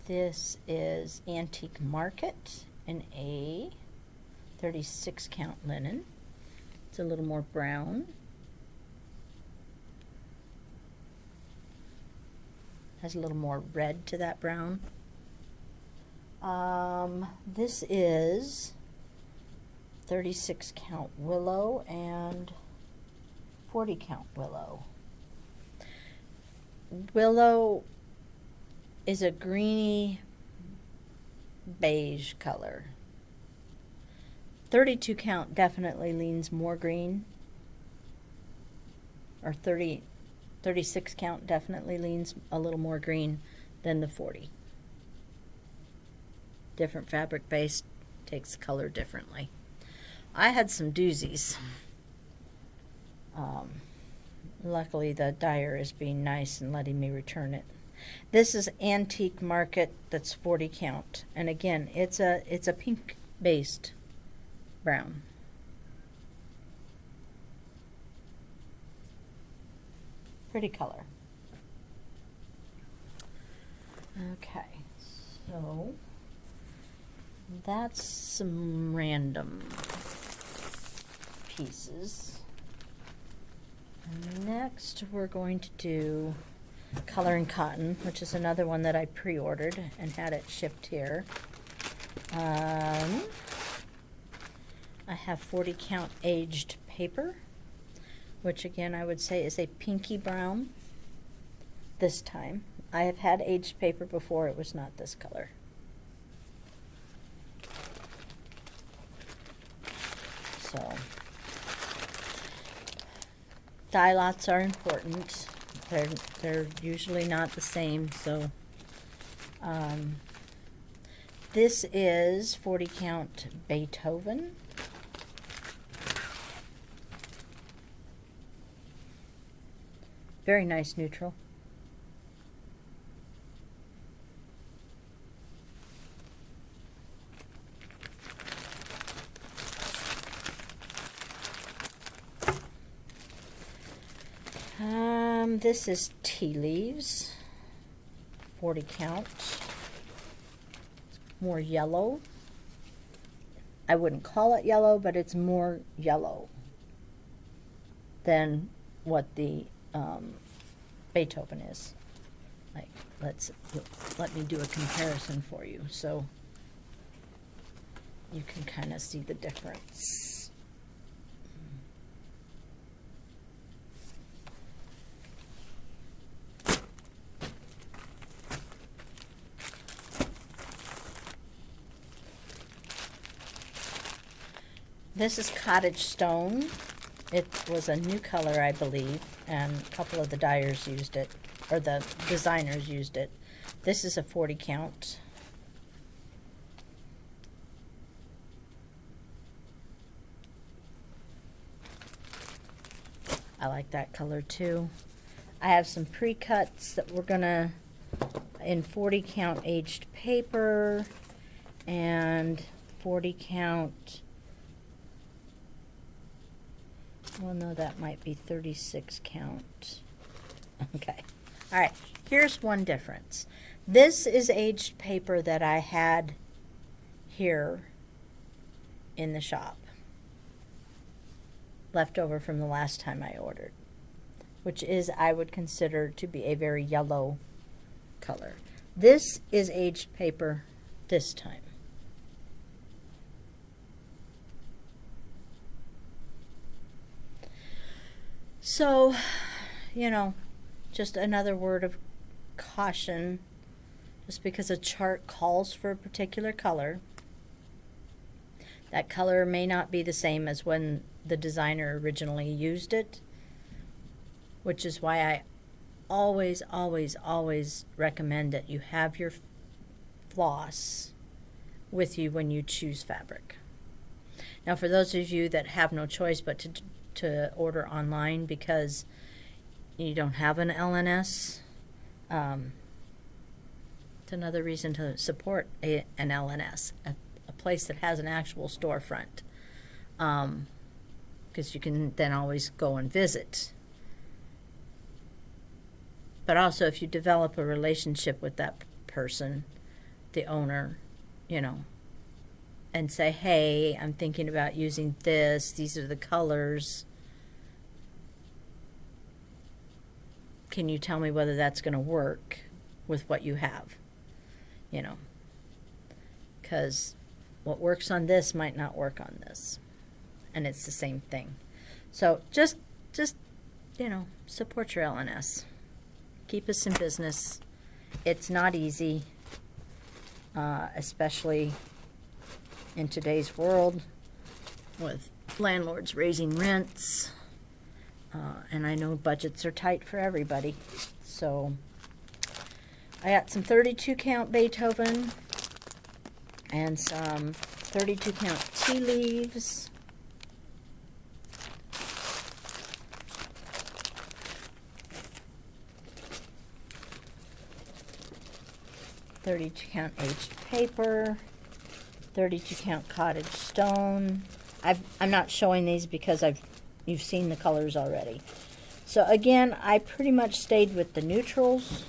[SPEAKER 1] This is Antique Market in a 36 count linen. It's a little more brown. Has a little more red to that brown. This is 36 count Willow and 40 count Willow. Willow is a greeny beige color. 32 count definitely leans more green, or 36 count definitely leans a little more green than the 40. Different fabric base takes color differently. I had some doozies. Luckily the dyer is being nice and letting me return it. This is Antique Market, that's 40 count, and again it's a pink based brown. Pretty color. Okay, so that's some random pieces. And next we're going to do Color and Cotton, which is another one that I pre-ordered and had it shipped here. I have 40 count aged paper, which again I would say is a pinky brown this time. I have had aged paper before, it was not this color. So dye lots are important. They're usually not the same, so this is 40 count Beethoven. Very nice neutral. This is Tea Leaves, 40 count, more yellow. I wouldn't call it yellow, but it's more yellow than what the Beethoven is. Like, let me do a comparison for you so you can kind of see the difference. This is Cottage Stone. It was a new color, I believe, and a couple of the dyers used it, or the designers used it. This is a 40 count. I like that color too. I have some pre-cuts that we're gonna, in 40 count aged paper and 40 count Well, no, that might be 36 count. Okay. All right. Here's one difference. This is aged paper that I had here in the shop, left over from the last time I ordered, which is, I would consider to be a very yellow color. This is aged paper this time. So, you know, just another word of caution. Just because a chart calls for a particular color, that color may not be the same as when the designer originally used it, which is why I always, always, always recommend that you have your floss with you when you choose fabric. Now, for those of you that have no choice but to order online because you don't have an LNS, it's another reason to support an LNS, a place that has an actual storefront, because you can then always go and visit. But also, if you develop a relationship with that person, the owner, you know, and say, hey, I'm thinking about using this, these are the colors, can you tell me whether that's going to work with what you have? You know, because what works on this might not work on this, and it's the same thing. So just you know, support your LNS. Keep us in business. It's not easy, especially in today's world with landlords raising rents, and I know budgets are tight for everybody. So I got some 32 count Beethoven and some 32 count tea leaves. .32 count aged paper, 32 count cottage stone. I'm not showing these because you've seen the colors already. So again, I pretty much stayed with the neutrals,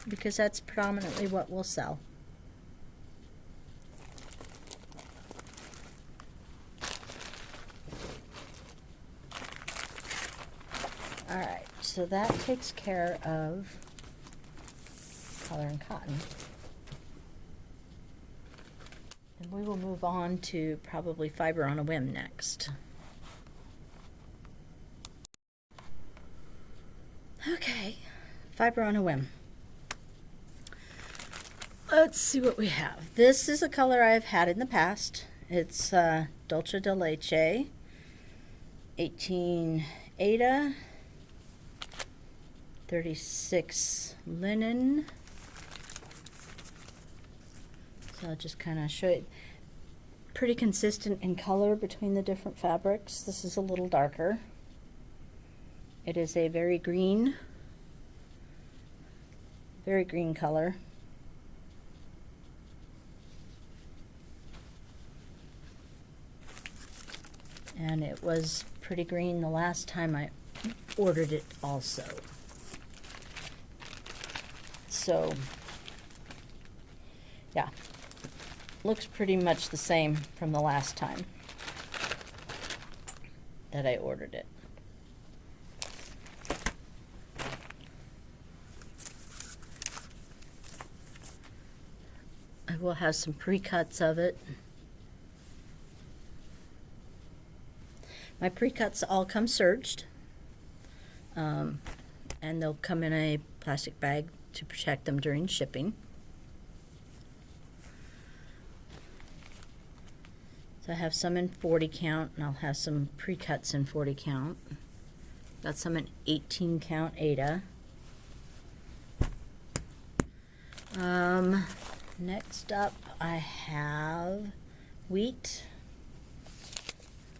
[SPEAKER 1] because that's predominantly what we'll sell. All right, so that takes care of color and cotton. And we will move on to probably fiber on a whim next. Okay, fiber on a whim. Let's see what we have. This is a color I've had in the past. It's Dulce de Leche, 18 Ada, 36 linen. So I'll just kind of show it. Pretty consistent in color between the different fabrics. This is a little darker. It is a very green color. And it was pretty green the last time I ordered it also. So, yeah, looks pretty much the same from the last time that I ordered it. I will have some pre-cuts of it. My pre-cuts all come serged, and they'll come in a plastic bag to protect them during shipping. So I have some in 40 count, and I'll have some pre-cuts in 40 count. Got some in 18 count Ada. Next up I have wheat,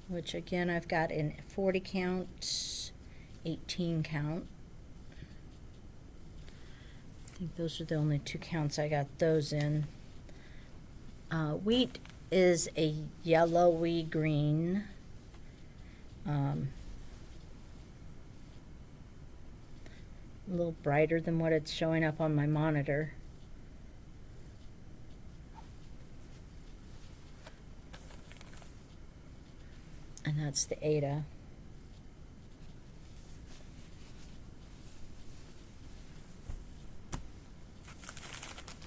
[SPEAKER 1] which again I've got in 40 count, 18 count. I think those are the only two counts I got those in. Wheat is a yellowy green. A little brighter than what it's showing up on my monitor. And that's the Ada.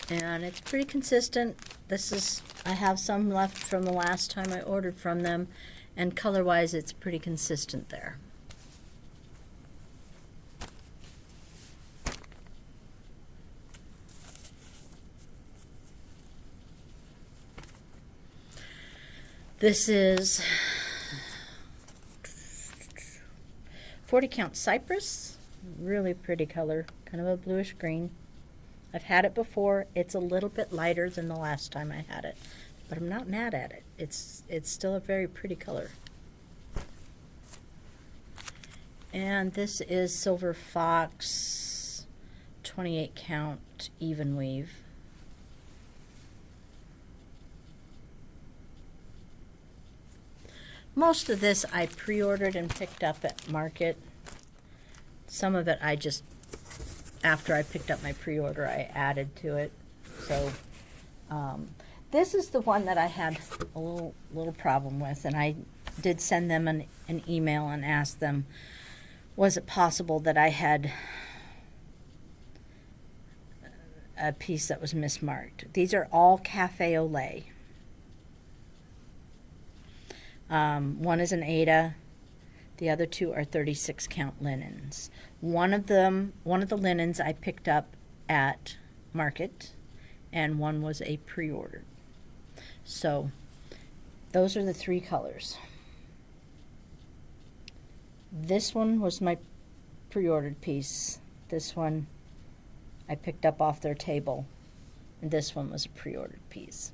[SPEAKER 1] And it's pretty consistent. I have some left from the last time I ordered from them, and color-wise it's pretty consistent there. This is 40 count cypress, really pretty color, kind of a bluish green. I've had it before. It's a little bit lighter than the last time I had it, but I'm not mad at it. It's still a very pretty color. And this is Silver Fox 28 count even weave. Most of this I pre-ordered and picked up at Market. Some of it I just, after I picked up my pre-order, I added to it. So this is the one that I had a little problem with, and I did send them an email and asked them, was it possible that I had a piece that was mismarked? These are all cafe au lait. One is an Ada. The other two are 36 count linens. One of the linens I picked up at Market, and one was a pre-ordered. So those are the three colors. This one was my pre-ordered piece. This one I picked up off their table, and this one was a pre-ordered piece.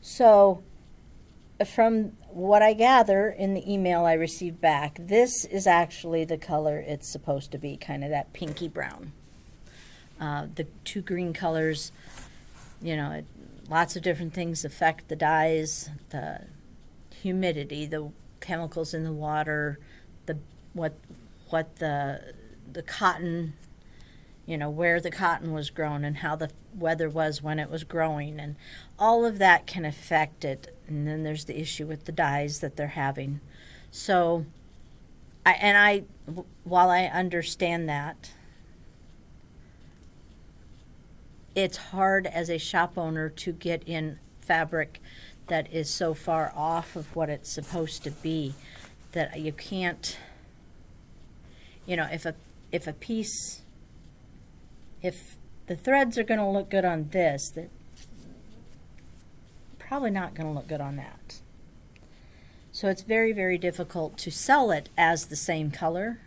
[SPEAKER 1] So from what I gather in the email I received back, this is actually the color it's supposed to be, kind of that pinky brown. The two green colors, you know, lots of different things affect the dyes, the humidity, the chemicals in the water, what the cotton, you know, where the cotton was grown and how the weather was when it was growing, and all of that can affect it. And then there's the issue with the dyes that they're having. So while I understand that, it's hard as a shop owner to get in fabric that is so far off of what it's supposed to be that you can't, you know, if the threads are going to look good on this, they're probably not going to look good on that. So it's very, very difficult to sell it as the same color.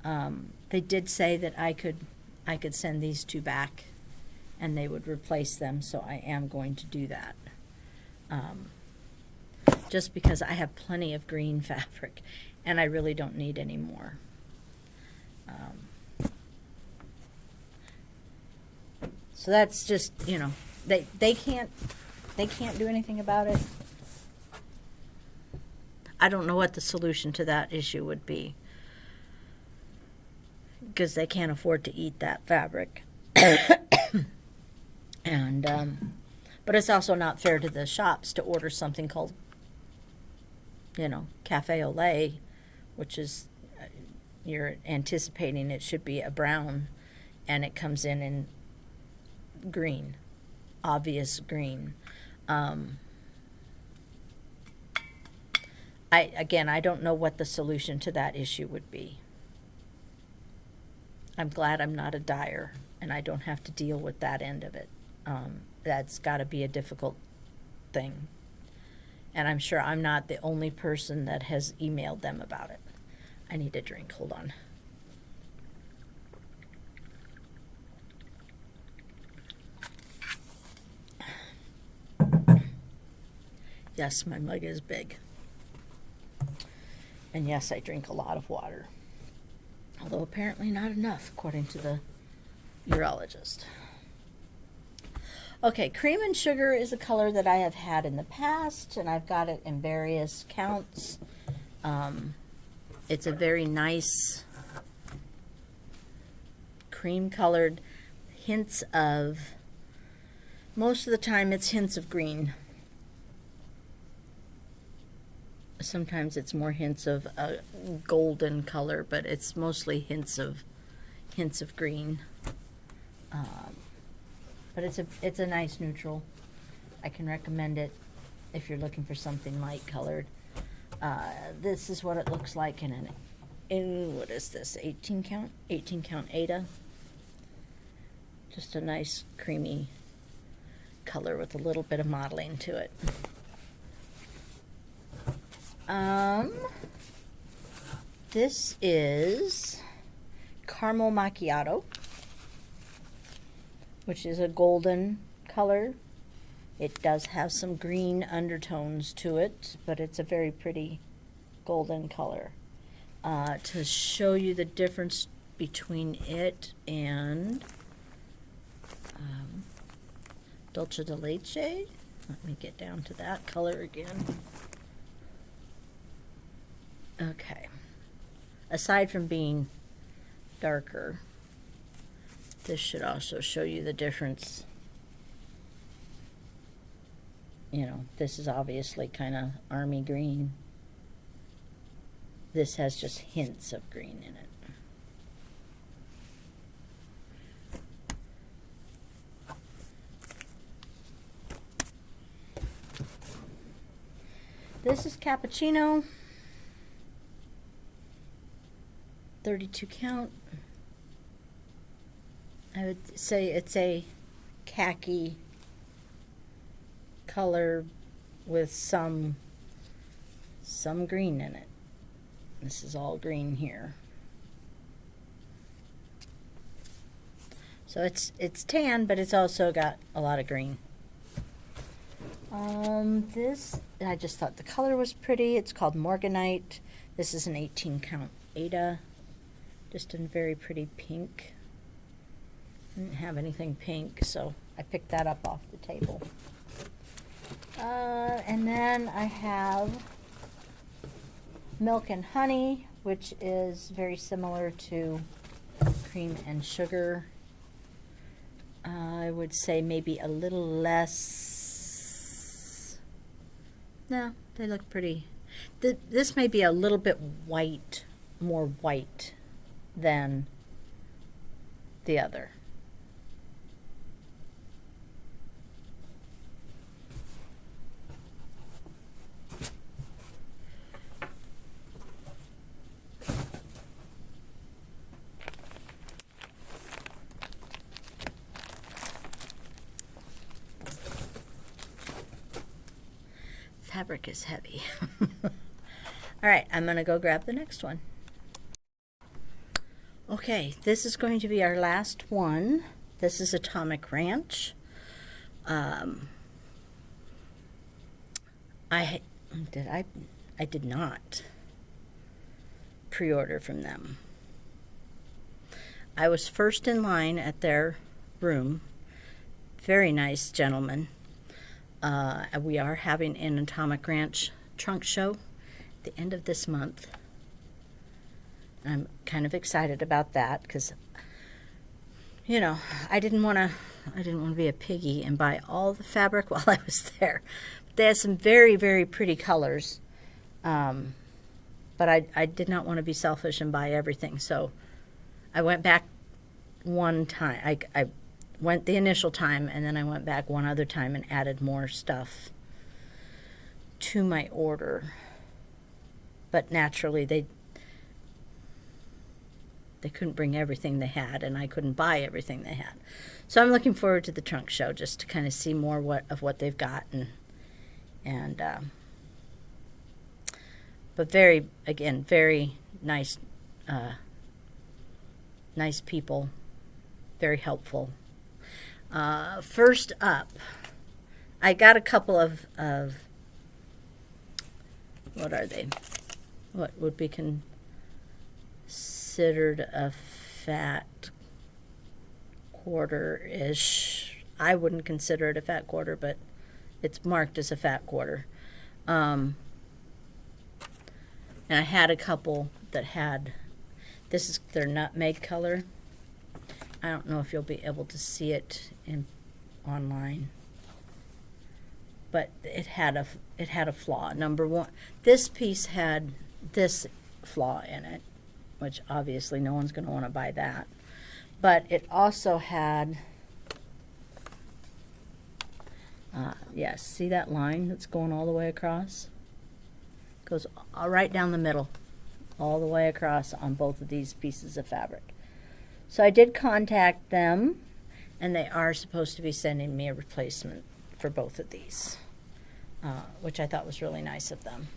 [SPEAKER 1] They did say that I could send these two back and they would replace them, so I am going to do that. Just because I have plenty of green fabric and I really don't need any more. So that's just, you know, they can't do anything about it. I don't know what the solution to that issue would be, because they can't afford to eat that fabric. And but it's also not fair to the shops to order something called, you know, cafe au lait, which is you're anticipating it should be a brown, and it comes in green, obvious green. I don't know what the solution to that issue would be. I'm glad I'm not a dyer and I don't have to deal with that end of it. That's got to be a difficult thing. And I'm sure I'm not the only person that has emailed them about it. I need a drink. Hold on. Yes, my mug is big. And yes, I drink a lot of water. Although apparently not enough, according to the urologist. Okay, cream and sugar is a color that I have had in the past, and I've got it in various counts. It's a very nice cream colored, hints of, most of the time it's hints of green. Sometimes it's more hints of a golden color, but it's mostly hints of green. But it's a nice neutral. I can recommend it if you're looking for something light colored. This is what it looks like in what is this, 18 count? 18 count Ada. Just a nice creamy color with a little bit of modeling to it. This is Caramel Macchiato, which is a golden color. It does have some green undertones to it, but it's a very pretty golden color. To show you the difference between it and Dulce de Leche, let me get down to that color again. Okay. Aside from being darker, this should also show you the difference. You know, this is obviously kind of army green. This has just hints of green in it. This is Cappuccino, 32 count. I would say it's a khaki color with some green in it. This is all green here. So it's tan, but it's also got a lot of green. This, I just thought the color was pretty. It's called Morganite. This is an 18 count Ada. Just in very pretty pink. I didn't have anything pink, so I picked that up off the table. And then I have Milk and Honey, which is very similar to Cream and Sugar. I would say maybe a little less. No, they look pretty. This may be a little bit white, more white than the other. Fabric is heavy. All right, I'm going to go grab the next one. Okay, this is going to be our last one. This is Atomic Ranch. I did not pre-order from them. I was first in line at their room. Very nice gentleman. We are having an Atomic Ranch trunk show at the end of this month. I'm kind of excited about that because, you know, I didn't want to be a piggy and buy all the fabric while I was there. They had some very, very pretty colors, but I did not want to be selfish and buy everything. So I went back one time. I went the initial time, and then I went back one other time and added more stuff to my order. But naturally, they couldn't bring everything they had, and I couldn't buy everything they had. So I'm looking forward to the trunk show just to kind of see more of what they've got, but very nice, nice people, very helpful. First up, I got a couple of what are they? What would be considered a fat quarter-ish I wouldn't consider it a fat quarter, but it's marked as a fat quarter. And I had a couple that had, this is their nutmeg color. I don't know if you'll be able to see it online, but it had a flaw. Number one, this piece had this flaw in it, which obviously no one's going to want to buy that. But it also had, yes, see that line that's going all the way across? Goes right down the middle, all the way across on both of these pieces of fabric. So I did contact them, and they are supposed to be sending me a replacement for both of these, which I thought was really nice of them.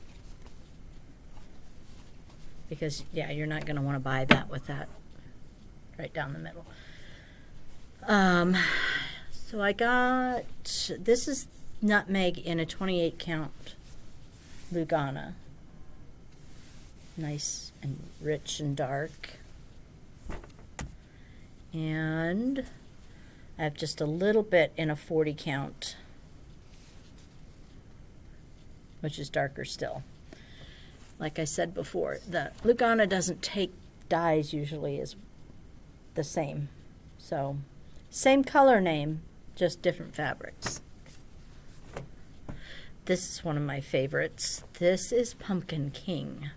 [SPEAKER 1] Because, yeah, you're not going to want to buy that with that right down the middle. So I got, this is nutmeg in a 28 count Lugana. Nice and rich and dark. And I have just a little bit in a 40 count, which is darker still. Like I said before, the Lugana doesn't take dyes usually as the same. So, same color name, just different fabrics. This is one of my favorites. This is Pumpkin King.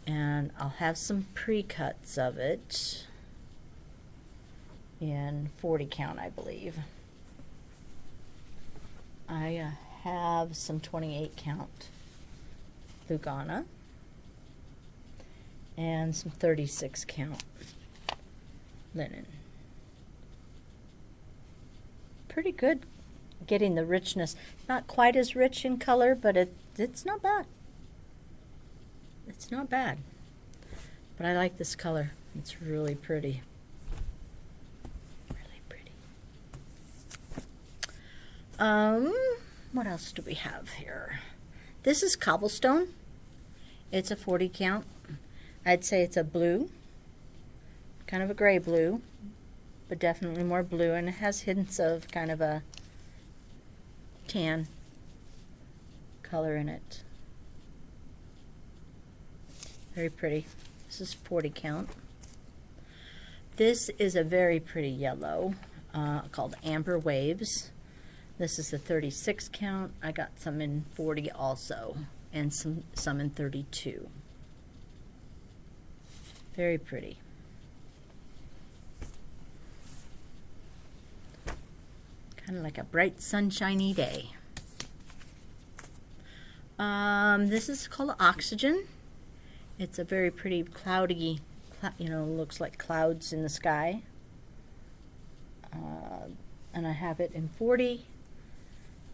[SPEAKER 1] And I'll have some pre-cuts of it in 40 count, I believe. I have some 28 count Lugana and some 36 count linen. Pretty good getting the richness. Not quite as rich in color, but it's not bad. It's not bad. But I like this color. It's really pretty. Really pretty. What else do we have here? This is Cobblestone. It's a 40 count. I'd say it's a blue. Kind of a gray blue, but definitely more blue, and it has hints of kind of a tan color in it. Very pretty. This is 40 count. This is a very pretty yellow called Amber Waves. This is a 36 count. I got some in 40 also, and some in 32. Very pretty. Kind of like a bright sunshiny day. This is called Oxygen. It's a very pretty cloudy, looks like clouds in the sky. And I have it in 40,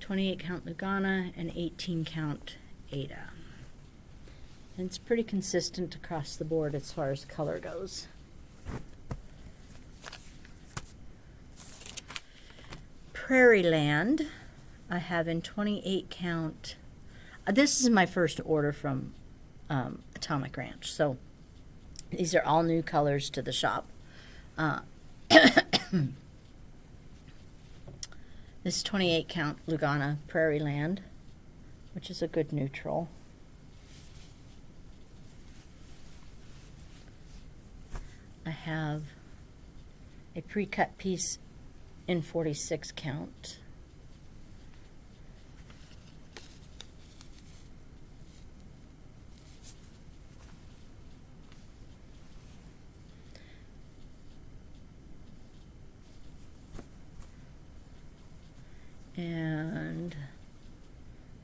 [SPEAKER 1] 28 count Lugana, and 18 count Ada. And it's pretty consistent across the board as far as color goes. Prairie Land, I have in 28 count. This is my first order from Atomic Ranch, so these are all new colors to the shop. This 28 count Lugana Prairie Land, which is a good neutral. I have a pre-cut piece in 46 count. And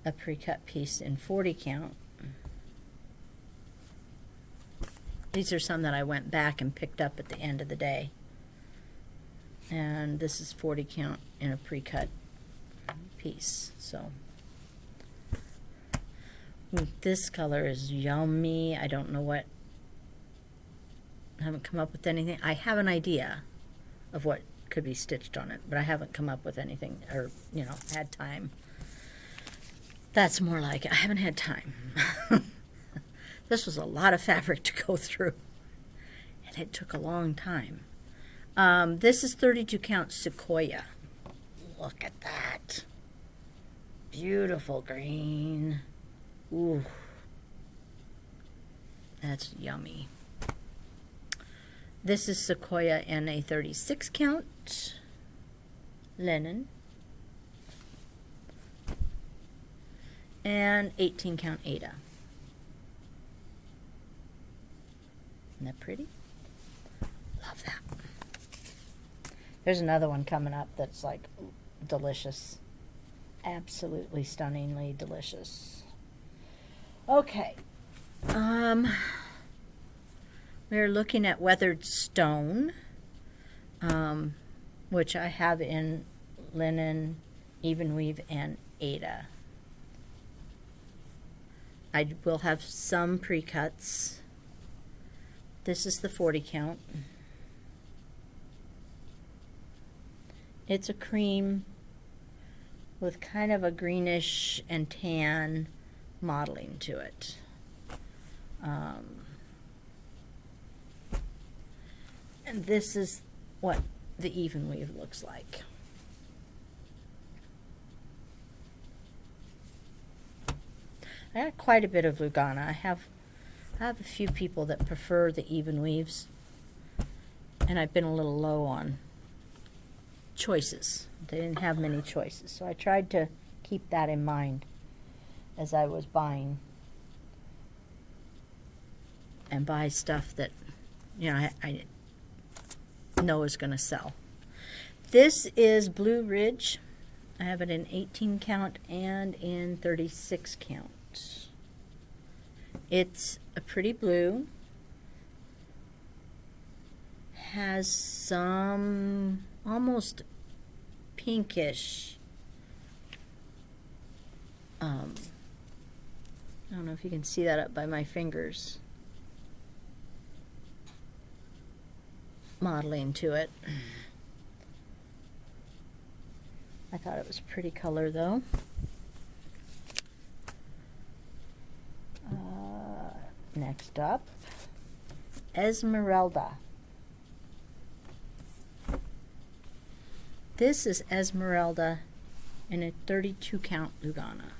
[SPEAKER 1] a pre-cut piece in 40 count. These are some that I went back and picked up at the end of the day. And this is 40 count in a pre-cut piece. So this color is yummy. I don't know what, I haven't come up with anything. I have an idea of what could be stitched on it, but I haven't come up with anything, or had time. That's more like it. I haven't had time. This was a lot of fabric to go through, and it took a long time. This is 32 count Sequoia. Look at that. Beautiful green. Ooh. That's yummy. This is Sequoia NE 36 count linen. And 18 count Ada. Isn't that pretty? Love that. There's another one coming up that's like delicious. Absolutely stunningly delicious. Okay. We're looking at weathered stone, which I have in linen, even weave, and Ada. I will have some pre-cuts. This is the 40 count. It's a cream with kind of a greenish and tan modeling to it. And this is what the even weave looks like. I got quite a bit of Lugana. I have a few people that prefer the even weaves, and I've been a little low on choices. They didn't have many choices, so I tried to keep that in mind as I was buying, and buy stuff that, you know, I know is going to sell. This is Blue Ridge. I have it in 18 count and in 36 count. It's a pretty blue. Has some almost pinkish, I don't know if you can see that up by my fingers, modeling to it. I thought it was a pretty color though. Next up, Esmeralda. This is Esmeralda in a 32 count Lugana.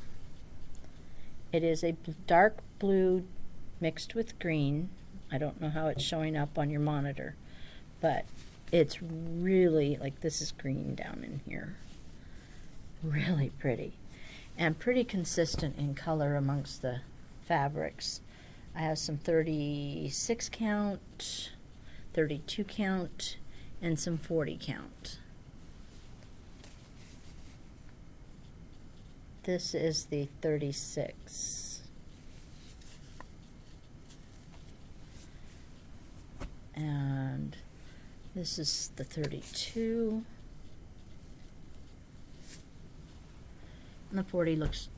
[SPEAKER 1] It is a dark blue mixed with green. I don't know how it's showing up on your monitor, but it's really, like, this is green down in here. Really pretty. And pretty consistent in color amongst the fabrics. I have some 36 count, 32 count, and some 40 count. This is the 36. And this is the 32. And the 40 looks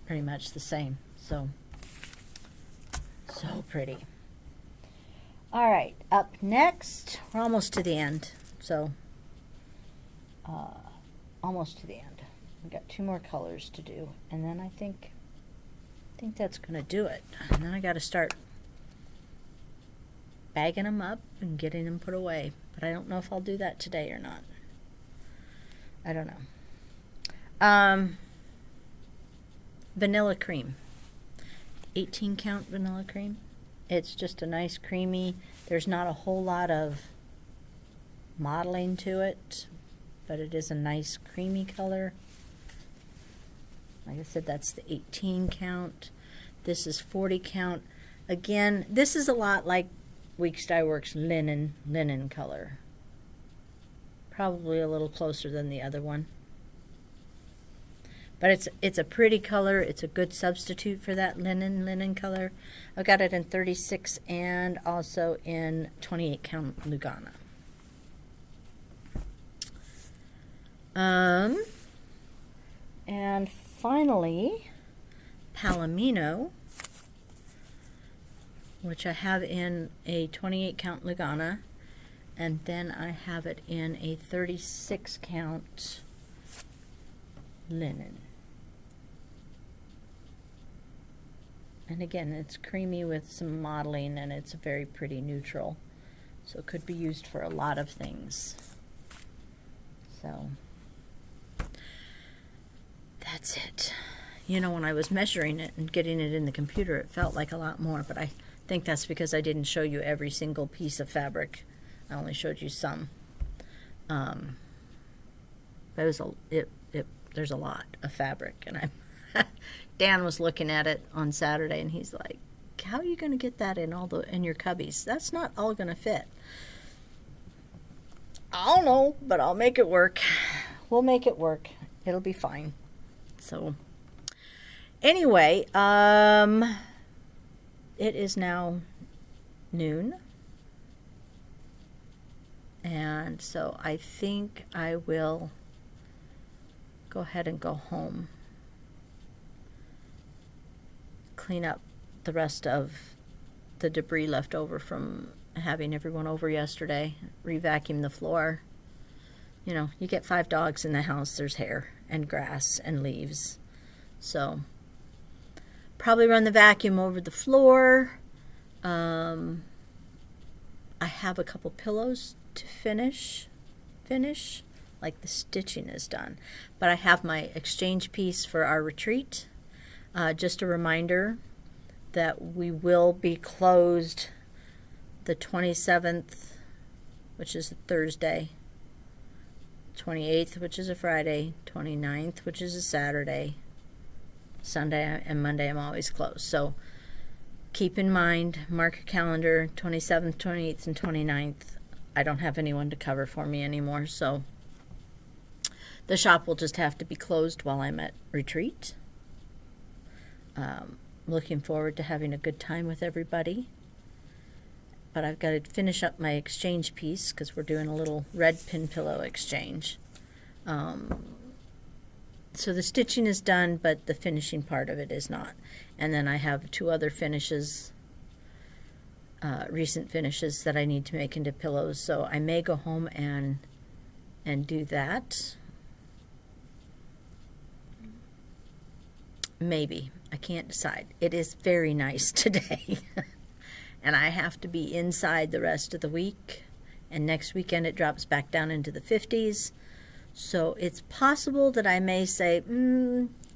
[SPEAKER 1] pretty much the same. So pretty. All right, up next, we're almost to the end. So, almost to the end. We've got 2 more colors to do, and then I think that's going to do it. And then I got to start bagging them up and getting them put away. But I don't know if I'll do that today or not. I don't know. Vanilla cream. 18 count vanilla cream. It's just a nice creamy, there's not a whole lot of modeling to it, but it is a nice creamy color. Like I said, that's the 18 count. This is 40 count. Again, this is a lot like Weeks Dye Works linen color. Probably a little closer than the other one. But it's a pretty color. It's a good substitute for that linen color. I've got it in 36 and also in 28 count Lugana. And finally, Palomino, which I have in a 28 count Lugana, and then I have it in a 36 count linen. And again, it's creamy with some modeling, and it's a very pretty neutral. So it could be used for a lot of things. So that's it. You know, when I was measuring it and getting it in the computer, it felt like a lot more, but I think that's because I didn't show you every single piece of fabric. I only showed you some. But there's a lot of fabric, and Dan was looking at it on Saturday, and he's like, "How are you going to get that in your cubbies? That's not all going to fit." I don't know, but I'll make it work. We'll make it work. It'll be fine. So anyway, it is now noon. And so I think I will go ahead and go home. Clean up the rest of the debris left over from having everyone over yesterday. Re-vacuum the floor. You know, you get 5 dogs in the house, there's hair and grass and leaves. So probably run the vacuum over the floor. I have a couple pillows to finish, like the stitching is done. But I have my exchange piece for our retreat. Just a reminder that we will be closed the 27th, which is a Thursday, 28th, which is a Friday, 29th, which is a Saturday, Sunday and Monday I'm always closed. So keep in mind, mark your calendar, 27th, 28th, and 29th. I don't have anyone to cover for me anymore, so the shop will just have to be closed while I'm at retreat. Looking forward to having a good time with everybody. But I've got to finish up my exchange piece because we're doing a little red pin pillow exchange. So the stitching is done, but the finishing part of it is not. And then I have 2 other finishes, recent finishes that I need to make into pillows. So I may go home and do that. Maybe. I can't decide. It is very nice today. And I have to be inside the rest of the week. And next weekend it drops back down into the 50s. So it's possible that I may say,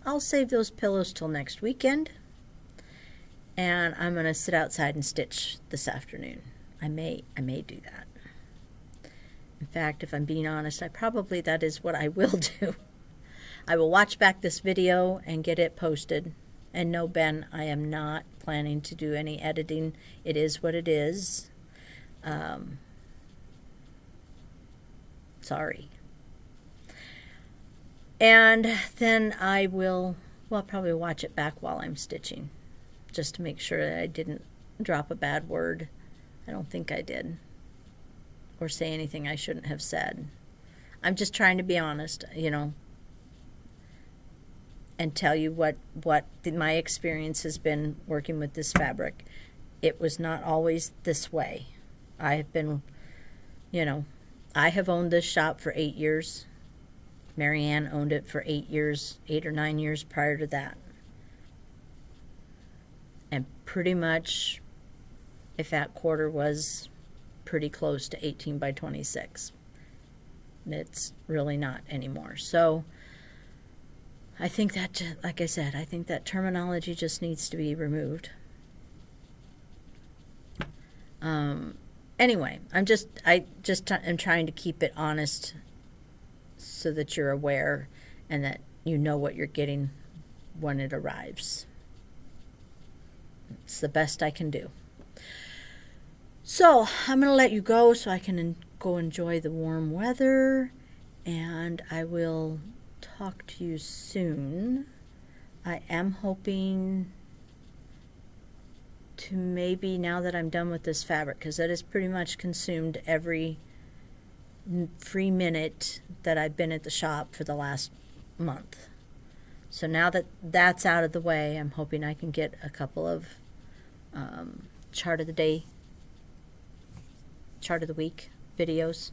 [SPEAKER 1] I'll save those pillows till next weekend. And I'm going to sit outside and stitch this afternoon. I may do that. In fact, if I'm being honest, that is what I will do. I will watch back this video and get it posted. And no, Ben, I am not planning to do any editing. It is what it is. Sorry. And then I'll probably watch it back while I'm stitching, just to make sure that I didn't drop a bad word. I don't think I did. Or say anything I shouldn't have said. I'm just trying to be honest, and tell you what my experience has been working with this fabric. It was not always this way. I have been, I have owned this shop for 8 years. Marianne owned it for 8 years, 8 or 9 years prior to that. And pretty much, if that quarter was pretty close to 18 by 26. It's really not anymore. So I think that, like I said, I think that terminology just needs to be removed. Anyway, I'm trying to keep it honest so that you're aware and that you know what you're getting when it arrives. It's the best I can do. So I'm going to let you go so I can go enjoy the warm weather, and I will talk to you soon. I am hoping to maybe, now that I'm done with this fabric, because that has pretty much consumed every free minute that I've been at the shop for the last month. So now that that's out of the way, I'm hoping I can get a couple of chart of the week videos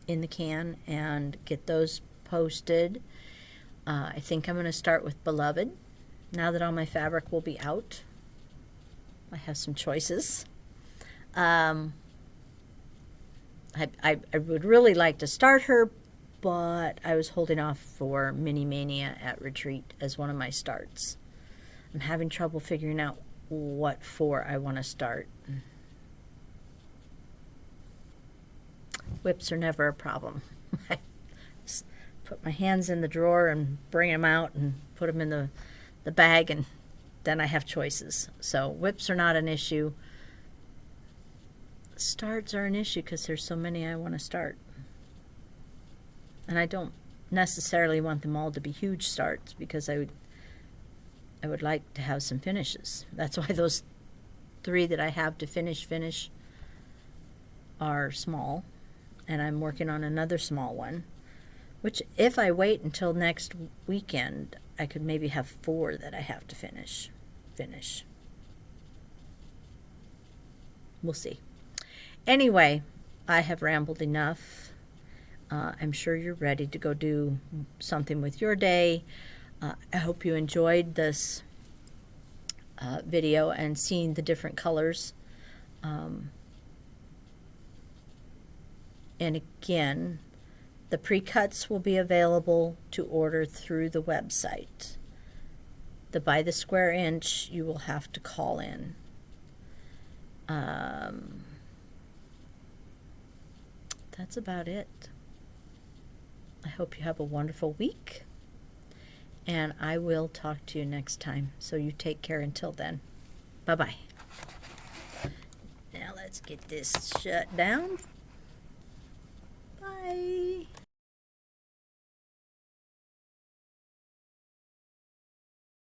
[SPEAKER 1] in the can and get those posted. I think I'm going to start with Beloved. Now that all my fabric will be out, I have some choices. I would really like to start her, but I was holding off for Mini Mania at Retreat as one of my starts. I'm having trouble figuring out what for I want to start. Whips are never a problem. I just put my hands in the drawer and bring them out and put them in the bag, and then I have choices. So whips are not an issue. Starts are an issue because there's so many I want to start. And I don't necessarily want them all to be huge starts, because I would like to have some finishes. That's why those 3 that I have to finish are small. And I'm working on another small one, which if I wait until next weekend, I could maybe have 4 that I have to finish. We'll see. Anyway, I have rambled enough. I'm sure you're ready to go do something with your day. I hope you enjoyed this video and seeing the different colors. And again, the pre-cuts will be available to order through the website. The by the square inch, you will have to call in. That's about it. I hope you have a wonderful week, and I will talk to you next time. So you take care until then. Bye-bye. Now let's get this shut down. Bye.